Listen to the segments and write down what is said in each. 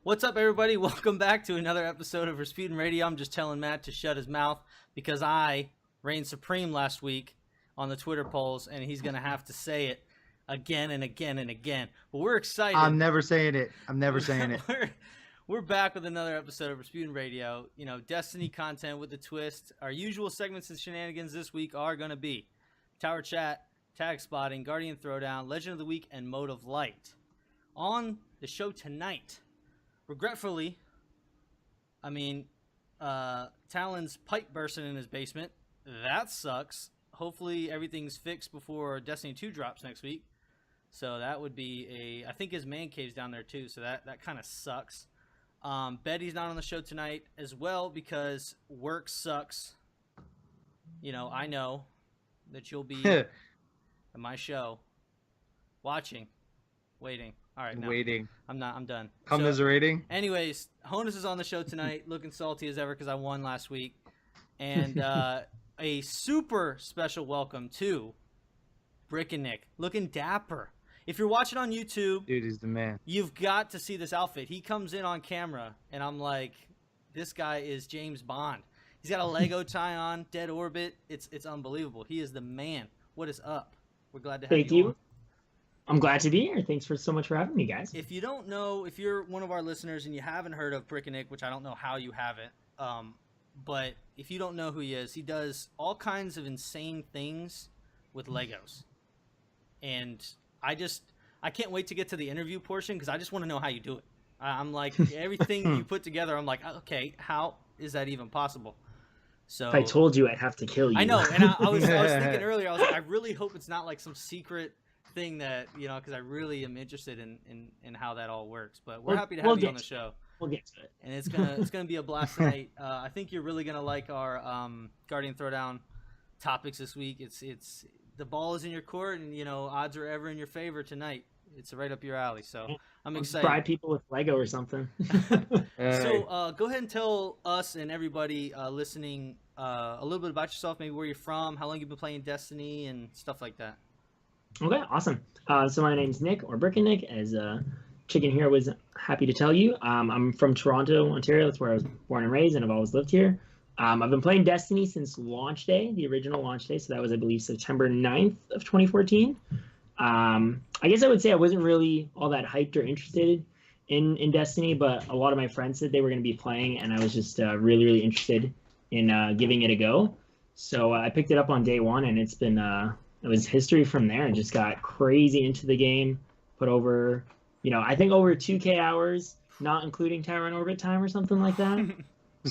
What's up, everybody? Welcome back to another episode of Rasputin Radio. I'm just telling Matt to shut his mouth because I reigned supreme last week on the Twitter polls, and he's going to have to say it again and again and again. But we're excited. I'm never saying it. We're back with another episode of Rasputin Radio. You know, Destiny content with a twist. Our usual segments and shenanigans this week are going to be Tower Chat, Tag Spotting, Guardian Throwdown, Legend of the Week, and Mode of Light. On the show tonight, regretfully, Talon's pipe bursting in his basement. That sucks. Hopefully everything's fixed before Destiny 2 drops next week. So that would be I think his man cave's down there too, so that kind of sucks. Betty's not on the show tonight as well because work sucks. You know, I know that you'll be at my show watching, waiting. All right, no, waiting. I'm done. Commiserating. So, anyways, Honus is on the show tonight, looking salty as ever because I won last week. And a super special welcome to BrickinNick, looking dapper. If you're watching on YouTube, dude is the man. You've got to see this outfit. He comes in on camera, and I'm like, this guy is James Bond. He's got a Lego tie on, dead orbit. It's unbelievable. He is the man. What is up? We're glad to have you. Thank you. On. I'm glad to be here. Thanks so much for having me, guys. If you don't know, if you're one of our listeners and you haven't heard of BrickinNick, which I don't know how you haven't, but if you don't know who he is, he does all kinds of insane things with Legos. And I can't wait to get to the interview portion because I just want to know how you do it. I'm like, everything you put together, I'm like, okay, how is that even possible? So if I told you, I'd have to kill you. I know, and I was thinking earlier, I was like, I really hope it's not like some secret thing that, you know, because I really am interested in how that all works. But we're happy to have you on the show. We'll get to it. And it's gonna be a blast tonight. I think you're really gonna like our Guardian Throwdown topics this week. It's the ball is in your court, and you know odds are ever in your favor tonight. It's right up your alley. So I'm excited. Bribe people with Lego or something. So go ahead and tell us and everybody listening a little bit about yourself, maybe where you're from, how long you've been playing Destiny, and stuff like that. Okay, awesome. So my name's Nick, or BrickinNick, as Chicken here was happy to tell you. I'm from Toronto, Ontario. That's where I was born and raised, and I've always lived here. I've been playing Destiny since launch day, the original launch day. So that was, I believe, September 9th of 2014. I guess I would say I wasn't really all that hyped or interested in Destiny, but a lot of my friends said they were going to be playing, and I was just really, really interested in giving it a go. So I picked it up on day one, and it's been it was history from there, and just got crazy into the game. Put over, I think over 2K hours, not including Tower and Orbit time or something like that.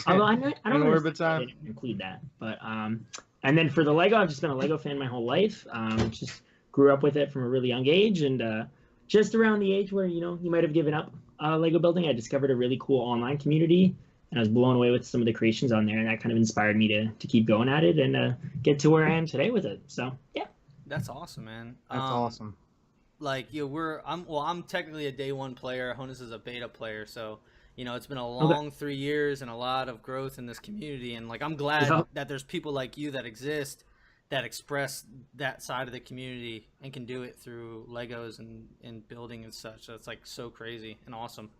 Although I don't Orbit time. Include that, but and then for the Lego, I've just been a Lego fan my whole life. Just grew up with it from a really young age, and just around the age where you might have given up Lego building, I discovered a really cool online community, and I was blown away with some of the creations on there, and that kind of inspired me to keep going at it and get to where I am today with it. So yeah, that's awesome, man. That's awesome. Like I'm technically a day one player. Honus is a beta player, so it's been a long 3 years and a lot of growth in this community, and I'm glad that there's people like you that exist that express that side of the community and can do it through Legos and building and such. So it's so crazy and awesome.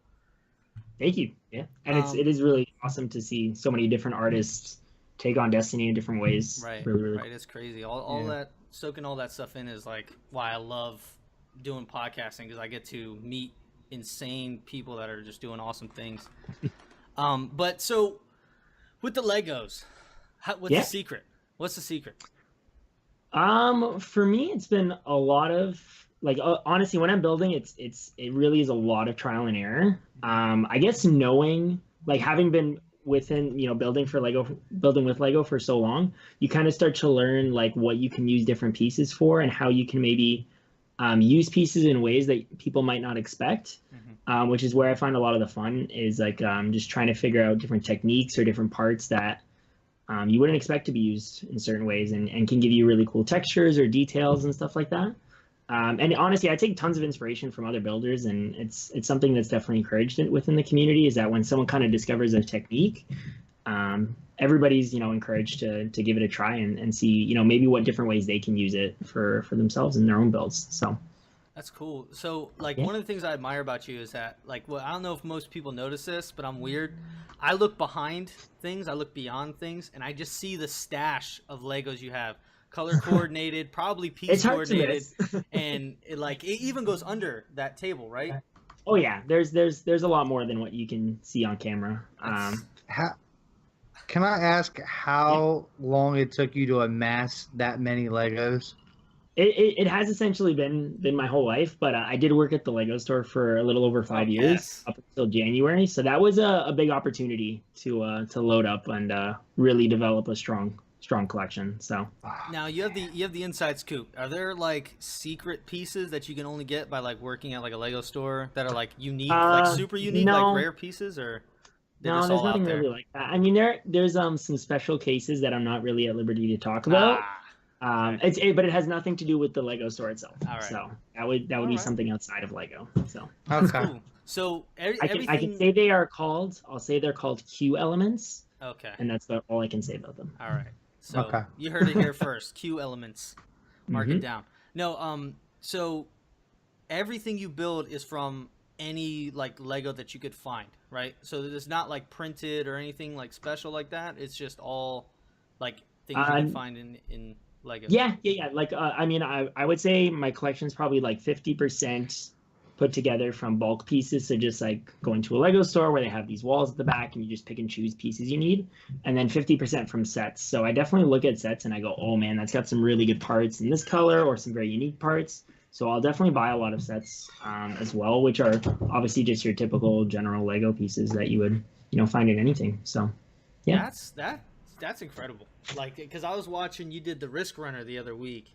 Thank you. Yeah, and it is really awesome to see so many different artists take on Destiny in different ways. Right, really, really right. It's crazy. All that, soaking all that stuff in is why I love doing podcasting, because I get to meet insane people that are just doing awesome things. But so with the Legos, what's the secret? What's the secret? For me, it's been a lot of honestly, when I'm building, it really is a lot of trial and error. I guess knowing, having been within, building with Lego for so long, you kind of start to learn what you can use different pieces for and how you can maybe use pieces in ways that people might not expect, which is where I find a lot of the fun is just trying to figure out different techniques or different parts that you wouldn't expect to be used in certain ways and can give you really cool textures or details and stuff like that. And honestly, I take tons of inspiration from other builders, and it's something that's definitely encouraged within the community, is that when someone kind of discovers a technique, everybody's, encouraged to give it a try and see, maybe what different ways they can use it for themselves in their own builds. So That's cool. So, like, Yeah. one of the things I admire about you is that, like, well, I don't know if most people notice this, but I'm weird. I look behind things, I look beyond things, and I just see the stash of Legos you have, color coordinated, probably piece It's hard to coordinated, miss. and it even goes under that table, right? Oh yeah, there's a lot more than what you can see on camera. That's- Can I ask how long it took you to amass that many Legos? It has essentially been my whole life, but I did work at the Lego store for a little over 5 years, yes. up until January. So that was a big opportunity to load up and really develop a strong collection. So Now you have the inside scoop. Are there like secret pieces that you can only get by like working at like a Lego store that are like unique, like super unique, no. like rare pieces, or they're no, just there's all out nothing there? really like that. I mean, there's some special cases that I'm not really at liberty to talk about. But it has nothing to do with the Lego store itself. All right. So that would be right. something outside of Lego. So That's Okay. cool. So I everything. can say they are called. I'll say they're called Q elements, Okay. and that's all I can say about them. All right. So Okay. you heard it here first. Q elements. Mark it Mhm. down. No. So everything you build is from any like Lego that you could find, right? So it's not like printed or anything like special like that. It's just all like things you can find in Lego. Yeah. Like, I mean, I would say my collection is probably like 50% put together from bulk pieces. So just like going to a Lego store where they have these walls at the back and you just pick and choose pieces you need. And then 50% from sets. So I definitely look at sets and I go, oh man, that's got some really good parts in this color or some very unique parts. So I'll definitely buy a lot of sets as well, which are obviously just your typical general Lego pieces that you would, find in anything. So, yeah. That's incredible. Like, because I was watching, you did the Risk Runner the other week,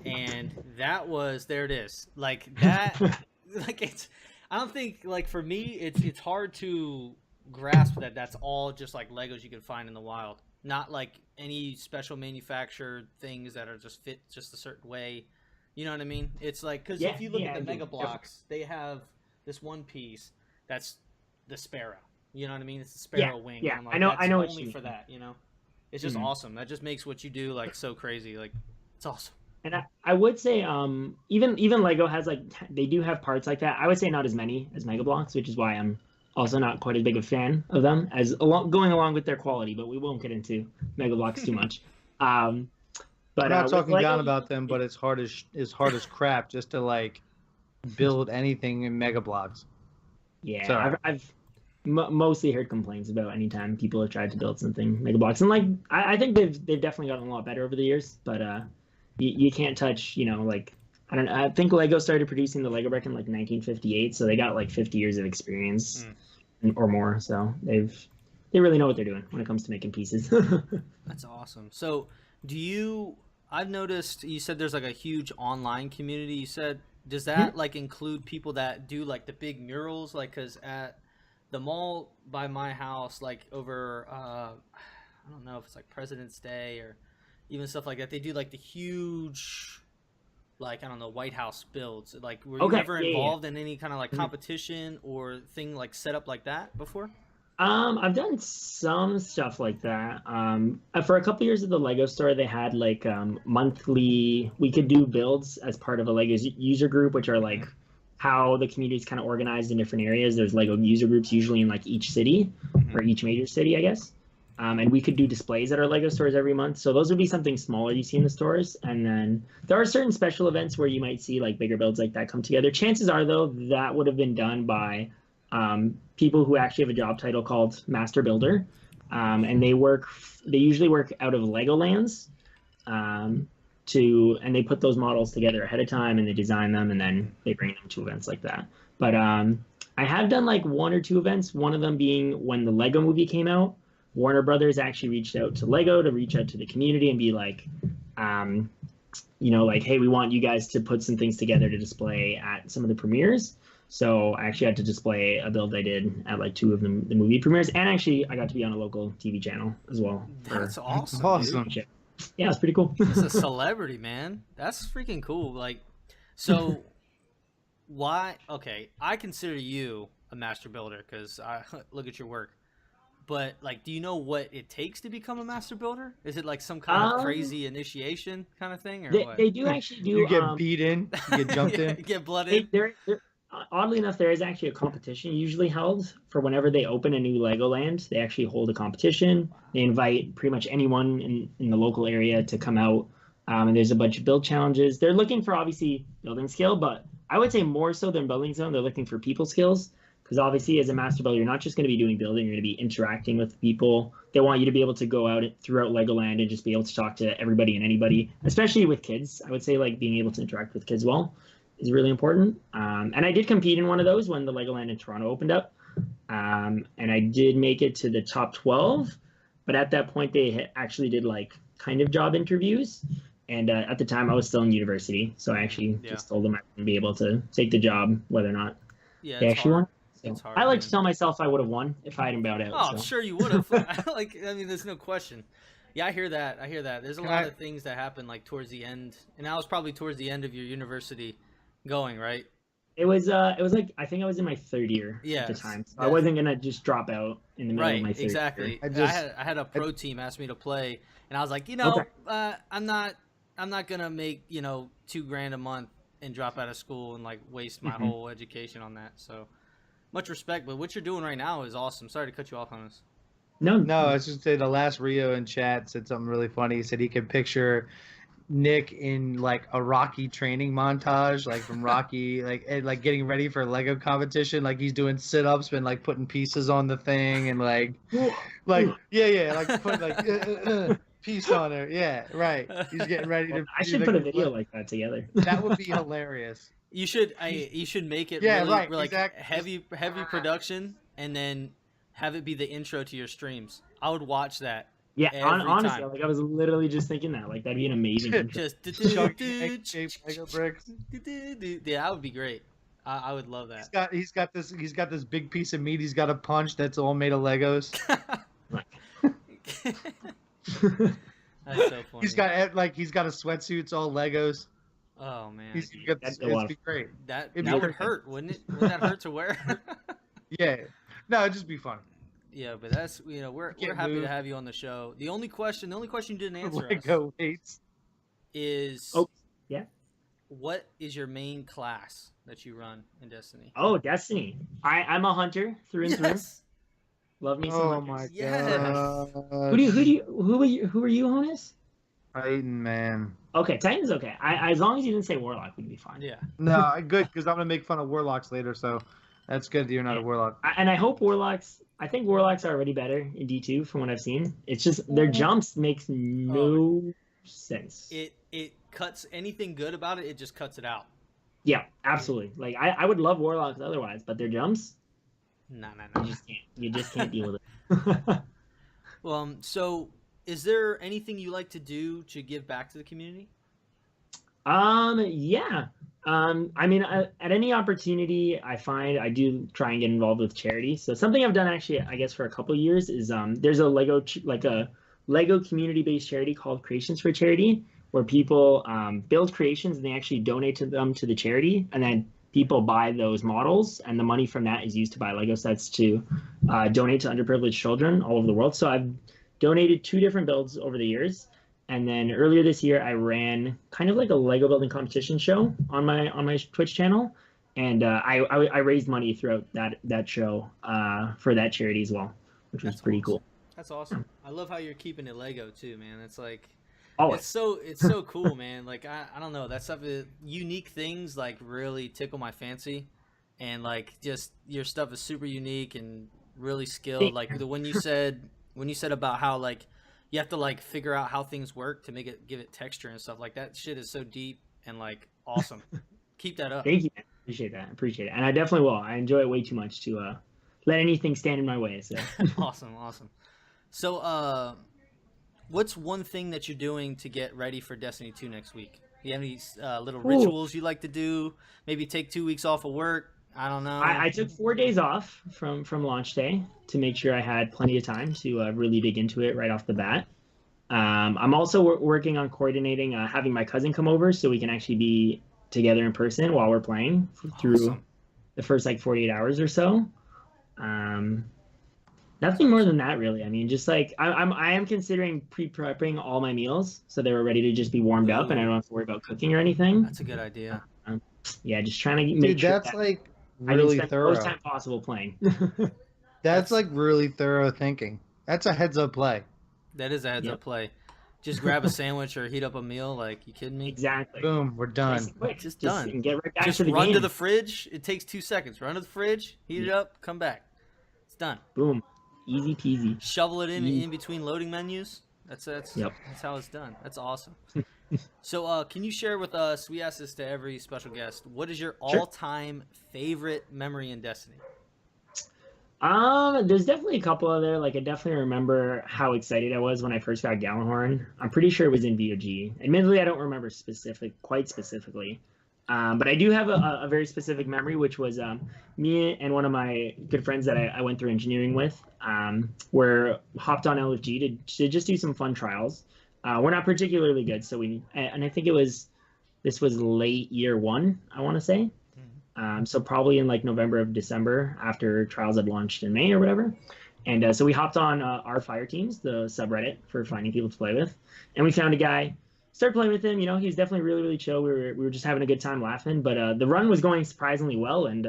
and that was, there it is. Like that, like it's, I don't think, like for me, it's hard to grasp that that's all just like Legos you can find in the wild. Not like any special manufactured things that are just fit just a certain way. You know what I mean? It's like, because if you look at the Mega Blocks, they have this one piece that's the Sparrow. You know what I mean? It's the Sparrow wing. Yeah, I'm like, I know what only you for mean. that, It's just awesome. That just makes what you do like so crazy. Like, it's awesome. And I would say even Lego has like, they do have parts like that. I would say not as many as Mega Blocks, which is why I'm also not quite as big a fan of them going along with their quality, but we won't get into Mega Blocks too much. But I'm not talking Lego, down about them, but it's hard as crap just to like build anything in Mega Blocks. Yeah, Sorry. I've mostly heard complaints about anytime people have tried to build something Mega Blocks, and like I think they've definitely gotten a lot better over the years, but you can't touch, like, I don't know. I think Lego started producing the Lego brick in like 1958, so they got like 50 years of experience or more. So they really know what they're doing when it comes to making pieces. That's awesome. So, I've noticed you said there's like a huge online community. You said, does that like include people that do like the big murals? Like, cause at the mall by my house, like over, I don't know if it's like President's Day or even stuff like that, they do like the huge, like, I don't know, White House builds. Like, were you ever involved in any kind of like competition or thing like set up like that before? I've done some stuff like that. For a couple years at the Lego store, they had like monthly, we could do builds as part of a Lego user group, which are like how the community is kind of organized in different areas. There's Lego user groups usually in like each city or each major city, I guess. And we could do displays at our Lego stores every month. So those would be something smaller you see in the stores. And then there are certain special events where you might see like bigger builds like that come together. Chances are, though, that would have been done by people who actually have a job title called Master Builder. And they usually work out of Legolands and they put those models together ahead of time and they design them and then they bring them to events like that. But I have done like one or two events, one of them being when the Lego movie came out. Warner Brothers actually reached out to Lego to reach out to the community and be like, like, hey, we want you guys to put some things together to display at some of the premieres. So I actually had to display a build I did at like two of the movie premieres. And actually, I got to be on a local TV channel as well. That's awesome. Awesome. Yeah, it's pretty cool. It's a celebrity, man. That's freaking cool. Like, so why? Okay, I consider you a master builder because I look at your work. but like, do you know what it takes to become a master builder? Is it like some kind of crazy initiation kind of thing, or what? They do actually do. You get beat in, you get jumped in. Get blood in. Oddly enough, there is actually a competition usually held for whenever they open a new Legoland. They actually hold a competition. They invite pretty much anyone in the local area to come out. And there's a bunch of build challenges. They're looking for obviously building skill, but I would say more so than building skill, they're looking for people skills. Because obviously, as a master builder, you're not just going to be doing building; you're going to be interacting with people. They want you to be able to go out throughout Legoland and just be able to talk to everybody and anybody, especially with kids. I would say like being able to interact with kids well is really important. And I did compete in one of those when the Legoland in Toronto opened up, and I did make it to the top 12. But at that point, they actually did like kind of job interviews. And at the time, I was still in university, so I actually just told them I wouldn't be able to take the job, whether or not they actually won. So hard, I like to tell myself I would have won if I hadn't bowed out. Oh, so. Sure you would have. Like, I mean, there's no question. Yeah, I hear that. There's a lot of things that happen like towards the end, and that was probably towards the end of your university going, right? It was like I think I was in my third year at the time. So I wasn't gonna just drop out in the middle of my third exactly. year. I had a pro team ask me to play, and I was like, I'm not gonna make $2,000 a month and drop out of school and like waste my whole education on that. So much respect, but what you're doing right now is awesome. Sorry to cut you off on this. No, I was just saying the last Rio in chat said something really funny. He said he could picture Nick in like a Rocky training montage, like from Rocky, like getting ready for a Lego competition, like he's doing sit-ups and like putting pieces on the thing and like putting like piece on it. Yeah, right. He's getting ready to. I should put a video like that together. That would be hilarious. You should make it really exactly. heavy production, and then have it be the intro to your streams. I would watch that. Yeah, honestly, like I was literally just thinking that, like that'd be an amazing intro. Just Lego bricks. Yeah, that would be great. I would love that. He's got this big piece of meat. He's got a punch that's all made of Legos. That's so funny. He's got a sweatsuit. It's all Legos. Oh man, it'd be great. That would hurt, wouldn't it? Wouldn't that hurt to wear? Yeah, no, it'd just be fun. Yeah, but that's we're happy to have you on the show. The only question you didn't answer Lego weights is what is your main class that you run in Destiny? Oh, Destiny. I'm a hunter through and through. Love me some hunters. God. Who are you, Honus? Titan, man. Okay, Titan's okay. As long as you didn't say Warlock, we'd be fine. Yeah. No, good, because I'm gonna make fun of Warlocks later, so that's good that you're not a Warlock. And I hope Warlocks. I think Warlocks are already better in D2 from what I've seen. It's just their jumps makes no sense. It cuts anything good about it. It just cuts it out. Yeah, absolutely. Like I would love Warlocks otherwise, but their jumps. No. You just can't deal with it. Well, so is there anything you like to do to give back to the community? Yeah. I mean, at any opportunity I find, I do try and get involved with charity. So something I've done actually, I guess, for a couple of years is there's a Lego community-based charity called Creations for Charity, where people build creations and they actually donate them to the charity, and then people buy those models, and the money from that is used to buy Lego sets to donate to underprivileged children all over the world. So I've donated 2 different builds over the years. And then earlier this year, I ran kind of like a Lego building competition show on my Twitch channel, and I raised money throughout that show for that charity as well, which was pretty cool. That's awesome. I love how you're keeping it Lego too, man. It's like always. It's so cool, man. Like I don't know, that stuff, unique things like really tickle my fancy, and like just your stuff is super unique and really skilled. Like when you said about how like you have to like figure out how things work to give it texture and stuff like that. Shit is so deep and like awesome. Keep that up. Thank you, man. Appreciate it. And I definitely will. I enjoy it way too much to let anything stand in my way. So awesome. So what's one thing that you're doing to get ready for Destiny 2 next week? Do you have any little rituals you like to do? Maybe take 2 weeks off of work? I don't know. I took 4 days off from launch day to make sure I had plenty of time to really dig into it right off the bat. I'm also working on coordinating having my cousin come over so we can actually be together in person while we're playing through the first like 48 hours or so. Nothing more than that, really. I mean, just like I am considering pre-prepping all my meals so they were ready to just be warmed up, and I don't have to worry about cooking or anything. That's a good idea. Yeah, just trying to make sure that's that like I can really spend the thorough. most time possible playing. That's like really thorough thinking. That's a heads up play. That is a heads up play. Just grab a sandwich or heat up a meal. Like, you kidding me? Exactly. Boom, we're done. Nice and quick. Just done. And get right back Just to the run game. to the fridge. It takes 2 seconds. Run to the fridge, heat it up, come back. It's done. Boom. Easy peasy. Shovel it in between loading menus. That's how it's done. That's awesome. So, can you share with us? We ask this to every special guest. What is your all-time favorite memory in Destiny? There's definitely a couple of there. Like, I definitely remember how excited I was when I first got Gallahorn. I'm pretty sure it was in VOG. Admittedly, I don't remember quite specifically. But I do have a very specific memory, which was me and one of my good friends that I went through engineering with were hopped on LFG to just do some fun trials. We're not particularly good, so I think this was late year 1, I want to say. So probably in like November of December after trials had launched in May or whatever. And so we hopped on our fire teams, the subreddit for finding people to play with. And we found a guy, started playing with him. You know, he was definitely really, really chill. We were just having a good time laughing. But the run was going surprisingly well. And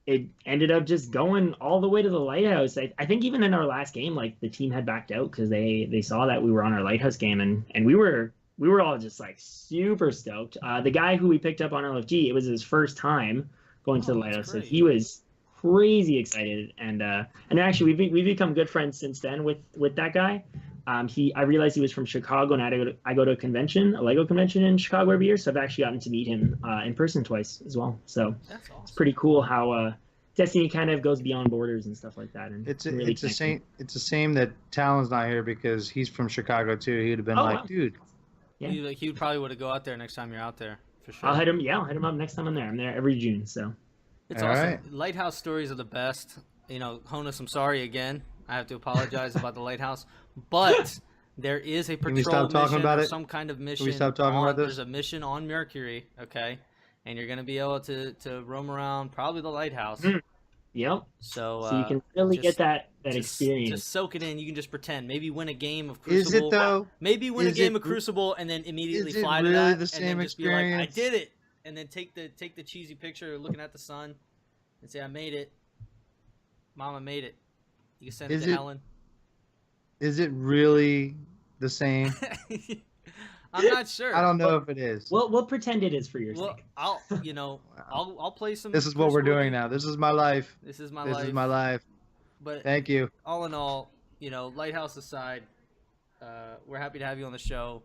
it ended up just going all the way to the lighthouse. I think even in our last game, like the team had backed out because they saw that we were on our lighthouse game. And we were all just like super stoked. The guy who we picked up on LFG, it was his first time going to the lighthouse, so he was crazy excited. And actually, we've become good friends since then with that guy. I realized he was from Chicago, and I go to a Lego convention in Chicago every year, so I've actually gotten to meet him in person twice as well. So That's awesome. It's pretty cool how Destiny kind of goes beyond borders and stuff like that. And It's a shame that Talon's not here because he's from Chicago too. He'd have been wow. dude. Yeah. He would probably would have go out there next time you're out there, for sure. I'll hit him up next time I'm there. I'm there every June, so. It's All awesome. right. Lighthouse stories are the best. You know, Honus, I'm sorry again. I have to apologize about the lighthouse. But there is a patrol mission or some kind of mission. Can we stop talking about this? There's a mission on Mercury, okay? And you're going to be able to roam around probably the lighthouse. Yep. So you can really get that experience. Just soak it in. You can just pretend. Maybe win a game of Crucible. Is it though? Maybe win a game of Crucible and then immediately fly to that, and then just be like, "I did it," and then take the cheesy picture looking at the sun, and say, "I made it. Mama made it." You can send it to Helen. Is it really the same? I'm not sure. I don't know if it is. We'll pretend it is for your sake. I'll play some. This is what we're doing now. This is my life. This is my life. But thank you. All in all, Lighthouse aside, we're happy to have you on the show,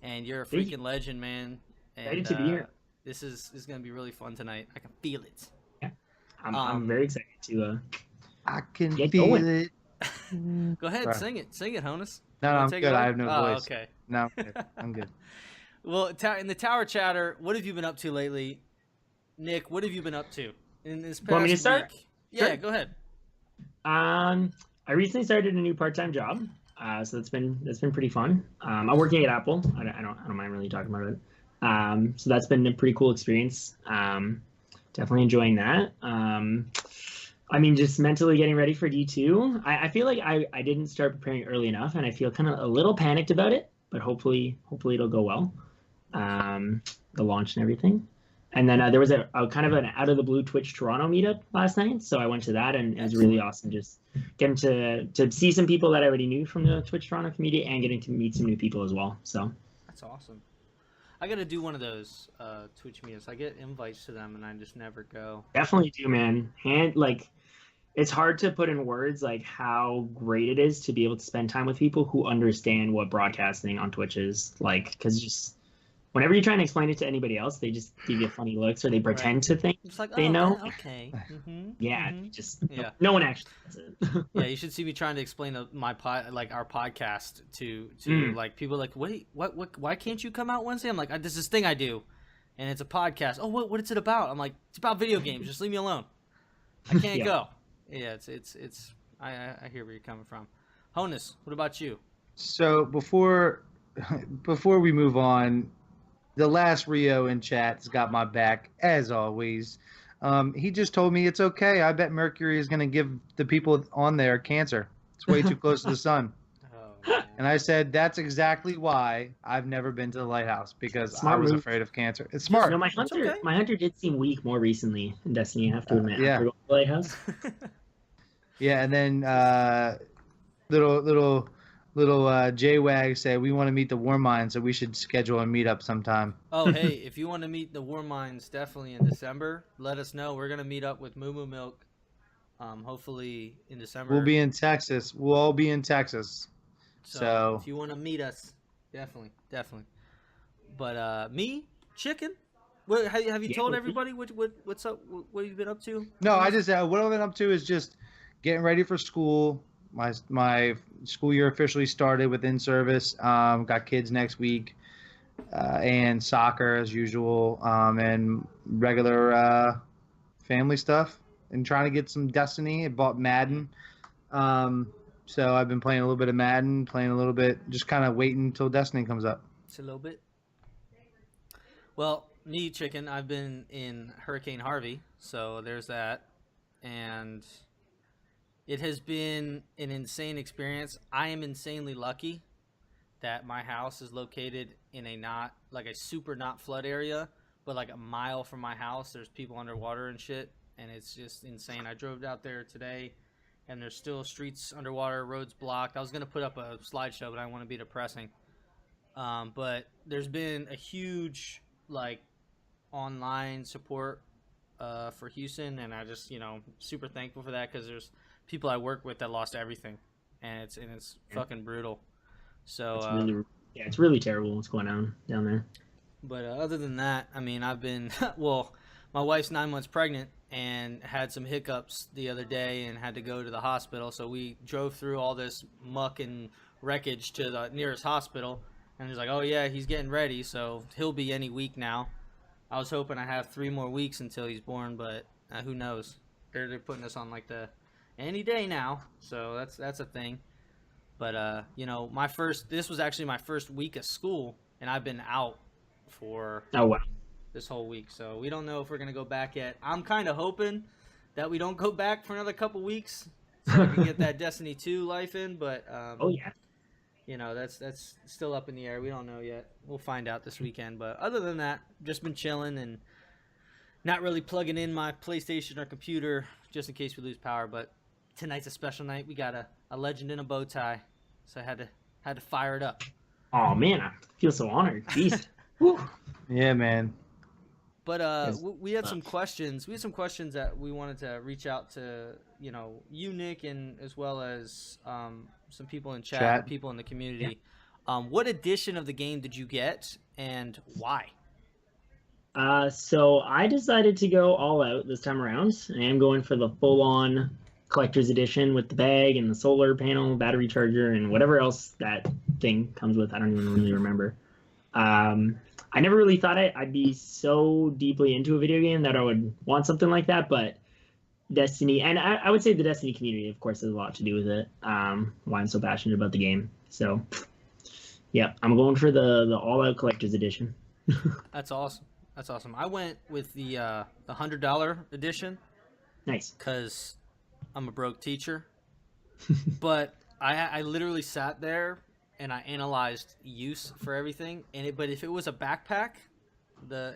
and you're a freaking legend, man. And, ready to be here. This is going to be really fun tonight. I can feel it. Yeah, I'm very excited to. I can feel it. Go ahead, sing it, Honus. No, I'm good. I have no voice. Okay. No, I'm good. Well, in the Tower Chatter, what have you been up to lately? Nick, what have you been up to in this past Want me to start? week? Yeah, Sure. go ahead. I recently started a new part-time job, so that's been pretty fun. I'm working at Apple. I don't mind really talking about it. So that's been a pretty cool experience. Definitely enjoying that. I mean, just mentally getting ready for D2. I feel like I didn't start preparing early enough, and I feel kind of a little panicked about it. But hopefully it'll go well. The launch and everything. And then there was a kind of an out of the blue Twitch Toronto meetup last night, so I went to that, and it was really awesome. Just getting to see some people that I already knew from the Twitch Toronto community, and getting to meet some new people as well. So that's awesome. I got to do one of those Twitch meetups. I get invites to them, and I just never go. Definitely do, man. It's hard to put in words like how great it is to be able to spend time with people who understand what broadcasting on Twitch is like. Because just whenever you're trying to explain it to anybody else, they just give you funny looks or they pretend to think they know. Okay. Mm-hmm. Yeah, no one actually does it. Yeah, you should see me trying to explain our podcast to like people like, wait, what? Why can't you come out Wednesday? I'm like, this is this thing I do, and it's a podcast. Oh, what is it about? I'm like, it's about video games. Just leave me alone. I can't go. Yeah, it's. I hear where you're coming from. Honus, what about you? So before we move on, the last Rio in chat's got my back as always. He just told me it's okay. I bet Mercury is going to give the people on there cancer. It's way too close to the sun. Oh, man. And I said, that's exactly why I've never been to the lighthouse, because I Smart was move. afraid of cancer. It's smart. No, my That's hunter, okay. my hunter did seem weak more recently in Destiny. I have to admit. yeah. After going to the lighthouse. Yeah, and then little J-Wag said, we want to meet the War Mind, so we should schedule a meetup sometime. Oh, hey, if you want to meet the War Minds definitely in December, let us know. We're going to meet up with Moo Moo Milk, hopefully in December. We'll be in Texas. We'll all be in Texas. So if you want to meet us, definitely. But me, Chicken, have you told everybody what's up? What have you been up to? No, I just what I've been up to is just getting ready for school. My school year officially started with in-service. Got kids next week, and soccer as usual, and regular family stuff, and trying to get some Destiny. I bought Madden, so I've been playing a little bit of Madden, playing a little bit, just kind of waiting until Destiny comes up. It's a little bit. Well, me, Chicken, I've been in Hurricane Harvey, so there's that, and it has been an insane experience. I am insanely lucky that my house is located in a super not flood area, but like a mile from my house, there's people underwater and shit, and it's just insane. I drove out there today, and there's still streets underwater, roads blocked. I was going to put up a slideshow, but I want to be depressing. But there's been a huge, online support for Houston, and I just, super thankful for that, because there's people I work with that lost everything, and it's fucking brutal. So it's really terrible what's going on down there. But other than that, I mean, I've been well, my wife's 9 months pregnant and had some hiccups the other day and had to go to the hospital. So we drove through all this muck and wreckage to the nearest hospital, and he's like, "Oh yeah, he's getting ready, so he'll be any week now." I was hoping I have 3 more weeks until he's born, but who knows? They're putting us on any day now, so that's a thing. But this was actually my first week of school, and I've been out for this whole week, so we don't know if we're gonna go back yet. I'm kind of hoping that we don't go back for another couple weeks, so we can get that Destiny 2 life in. But that's still up in the air. We don't know yet. We'll find out this weekend. But other than that, just been chilling and not really plugging in my PlayStation or computer just in case we lose power. But tonight's a special night. We got a legend in a bow tie, so I had to fire it up. Oh man, I feel so honored. Jeez. Yeah, man. But we had some questions. We had some questions that we wanted to reach out to, you, Nick, and as well as some people in chat. People in the community. Yeah. What edition of the game did you get, and why? So I decided to go all out this time around. I am going for the full-on collector's edition with the bag and the solar panel, battery charger, and whatever else that thing comes with. I don't even really remember. I never really thought I'd be so deeply into a video game that I would want something like that, but Destiny, and I would say the Destiny community, of course, has a lot to do with it, why I'm so passionate about the game. So, yeah, I'm going for the all-out collector's edition. That's awesome. That's awesome. I went with the $100 edition. Nice. Because I'm a broke teacher. But I literally sat there and I analyzed use for everything. But if it was a backpack,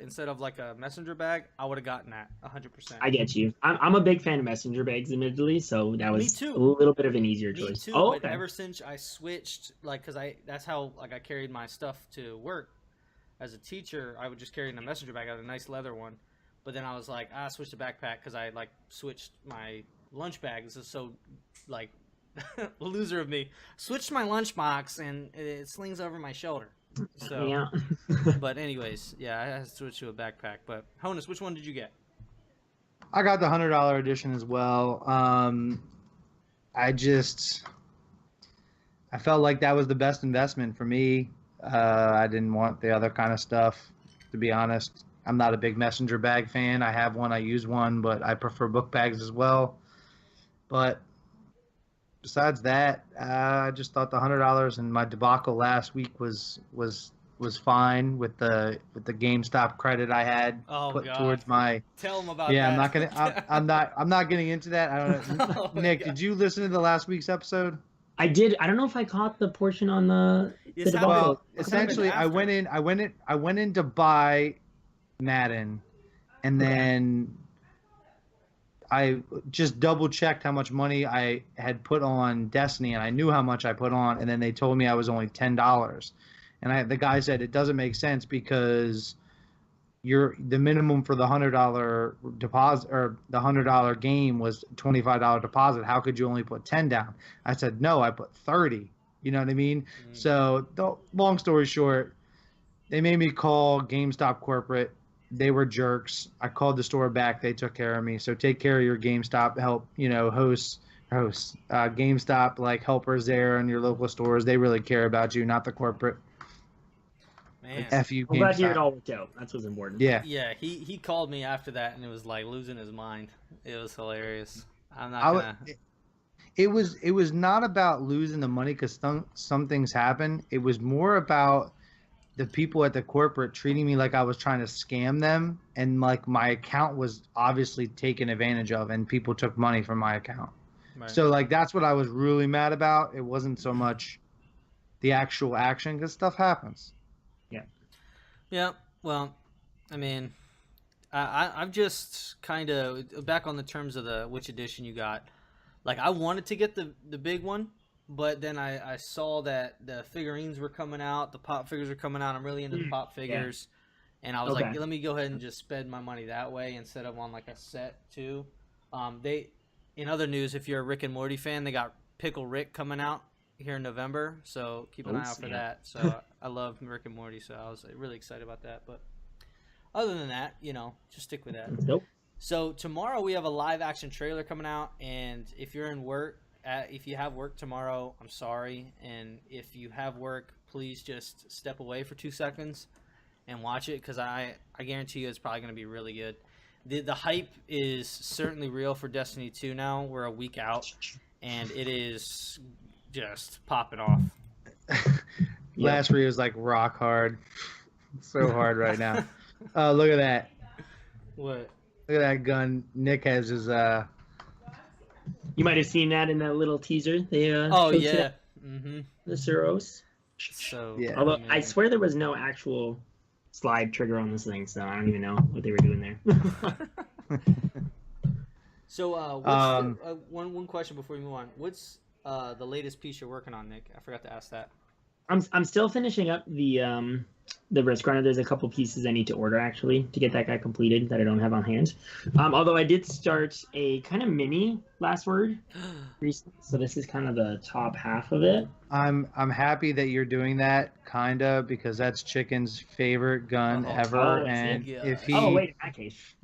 instead of like a messenger bag, I would have gotten that 100%. I get you. I'm a big fan of messenger bags, admittedly, so that was a little bit of an easier choice. Me too. But ever since I switched, because that's how I carried my stuff to work. As a teacher, I would just carry in a messenger bag. I had a nice leather one. But then I was like, I switched to backpack because I switched my lunch bag. This is so loser of me. Switched my lunchbox and it slings over my shoulder. So yeah. But anyways, yeah, I had to switch to a backpack. But Honus, which one did you get? I got the $100 edition as well. I felt like that was the best investment for me. I didn't want the other kind of stuff, to be honest. I'm not a big messenger bag fan. I have one, I use one, but I prefer book bags as well. But besides that, I just thought the $100 and my debacle last week was was fine with the GameStop credit I had put towards my. Tell them about yeah, that. I'm not getting into that. I don't know. Nick, did you listen to the last week's episode? I did. I don't know if I caught the portion on the well, essentially, I went in to buy Madden, and then I just double checked how much money I had put on Destiny, and I knew how much I put on, and then they told me I was only $10, and the guy said it doesn't make sense because the minimum for the $100 deposit or the $100 game was $25 deposit. How could you only put 10 down? I said no, I put 30. You know what I mean? So long story short, they made me call GameStop corporate. They were jerks. I called the store back. They took care of me. So take care of your GameStop hosts, GameStop like helpers there in your local stores. They really care about you, not the corporate. Man, F you, I'm glad to hear GameStop. it all worked out. That's what's important. Yeah. Yeah, he called me after that, and it was like losing his mind. It was hilarious. I'm not gonna. It was not about losing the money because some things happen. It was more about the people at the corporate treating me like I was trying to scam them, and like my account was obviously taken advantage of, and people took money from my account. Right. So like that's what I was really mad about. It wasn't so much the actual action because stuff happens. Yeah. Well, I mean, I'm just kind of back on the terms of which edition you got. Like I wanted to get the big one. But then I saw that the figurines were coming out, the pop figures were coming out. I'm really into the pop figures. Yeah. And I was like, let me go ahead and just spend my money that way instead of on like a set too. In other news, if you're a Rick and Morty fan, they got Pickle Rick coming out here in November. So keep an eye out for that. So I love Rick and Morty, so I was really excited about that. But other than that, just stick with that. Nope. So tomorrow we have a live action trailer coming out. And if you're in work, if you have work tomorrow, I'm sorry. And if you have work, please just step away for 2 seconds and watch it because I guarantee you it's probably going to be really good. The hype is certainly real for Destiny 2 now. We're a week out, and it is just popping off. Last Rio is like rock hard. It's so hard right now. Oh, look at that. What? Look at that gun. Nick has his... You might have seen that in that little teaser. They oh yeah, the Suros. So yeah. Although I swear there was no actual slide trigger on this thing, so I don't even know what they were doing there. So what's one question before we move on? What's the latest piece you're working on, Nick? I forgot to ask that. I'm still finishing up the wrist grinder. There's a couple pieces I need to order actually to get that guy completed that I don't have on hand. Although I did start a kind of mini last word recently, so this is kind of the top half of it. I'm happy that you're doing that, kinda, because that's Chicken's favorite gun ever. And if he wait, in that case,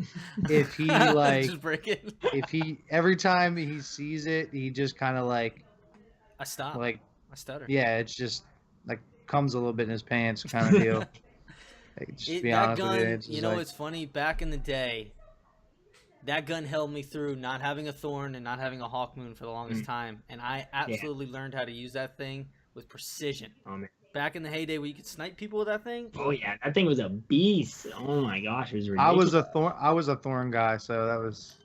if he like just break it. if he every time he sees it, he just kind of like I stop. Like I stutter. Yeah, it's just like comes a little bit in his pants kind of deal. Like, just be honest gun, with you. It's you know, it's funny. Back in the day, that gun held me through not having a Thorn and not having a Hawk Moon for the longest time, and I absolutely learned how to use that thing with precision. Oh man! Back in the heyday where you could snipe people with that thing. Oh yeah, that thing was a beast. Oh my gosh, it was ridiculous. I was a Thorn guy, so that was.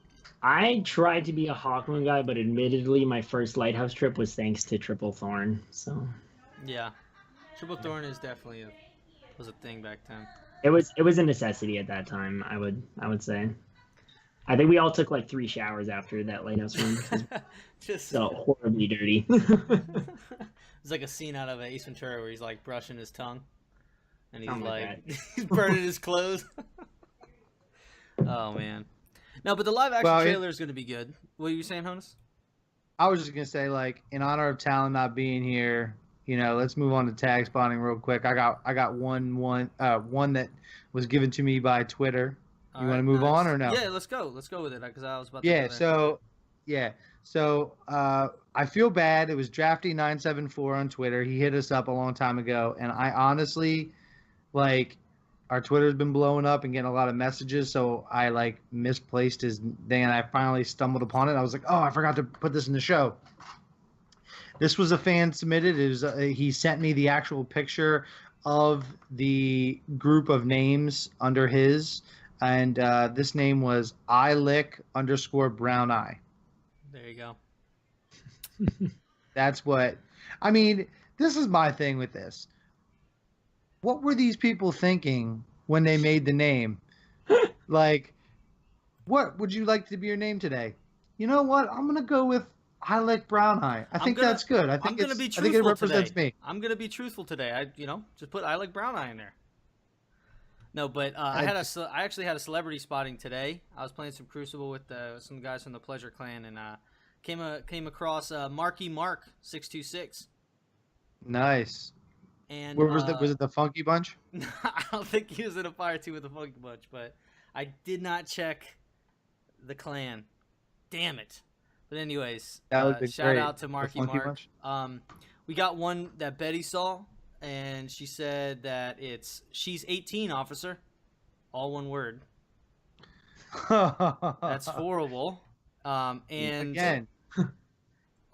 I tried to be a Hawk Moon guy, but admittedly, my first Lighthouse trip was thanks to Triple Thorn. So. Yeah. Triple Thorn is definitely was a thing back then. It was a necessity at that time. I would say. I think we all took like 3 showers after that Lighthouse run. Just so horribly dirty. It's like a scene out of Ace Ventura where he's like brushing his tongue, and he's like he's burning his clothes. Oh man. No, but the live action trailer is going to be good. What were you saying, Honus? I was just gonna say, like, in honor of Talon not being here. Let's move on to tag spotting real quick. I got one that was given to me by Twitter. You want to move on or no? Yeah, let's go with it because I was about to. So I feel bad. It was Drafty974 on Twitter. He hit us up a long time ago, and I honestly, like, our Twitter's been blowing up and getting a lot of messages, so I like misplaced his thing, and I finally stumbled upon it. I was like, oh, I forgot to put this in the show. This was a fan submitted. It was he sent me the actual picture of the group of names under his, and this name was _brown eye. There you go. That's what I mean. This is my thing with this. What were these people thinking when they made the name? Like, what would you like to be your name today? You know what? I'm gonna go with I like brown eye. I think that's good. I think I'm gonna be truthful I think it represents today. me. I'm gonna be truthful today. Just put I like brown eye in there. No, but I actually had a celebrity spotting today. I was playing some Crucible with some guys from the Pleasure Clan, and came across Marky Mark 626. Nice. And where was was it the Funky Bunch? I don't think he was in a fire team with the Funky Bunch, but I did not check the clan. Damn it. But anyways, shout out to Marky Mark. We got one that Betty saw, and she said that she's 18, officer. All one word. That's horrible. And again.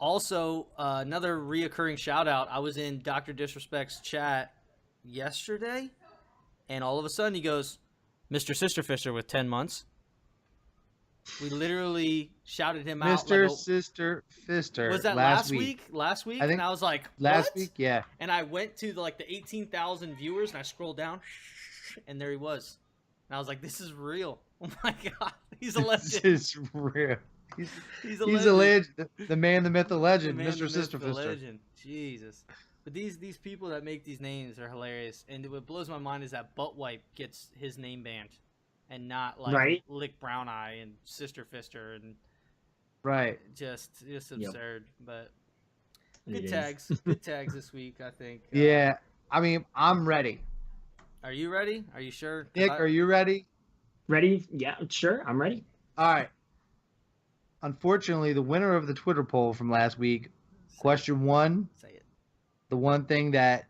Also, another reoccurring shout out. I was in Dr. Disrespect's chat yesterday, and all of a sudden he goes, Mr. Sister Fisher with 10 months. We literally shouted him out. Mr. Sister Fister. Was that last week? Last week? I think and I was like, last what? week, yeah. And I went to the 18,000 viewers, and I scrolled down, and there he was. And I was like, this is real. Oh my God. He's a legend. This is real. He's a legend. The man, the myth, the legend, Mr. Sister the Fister. Legend. Jesus. But these people that make these names are hilarious. And what blows my mind is that Butt Wipe gets his name banned. And not Lick Brown Eye and Sister Fister and just absurd. But good tags this week, I think. Yeah, I mean, I'm ready. Are you ready? Are you sure? Nick, are you ready? Ready? Yeah, sure. I'm ready. All right. Unfortunately, the winner of the Twitter poll from last week, question 1. Say it. The one thing that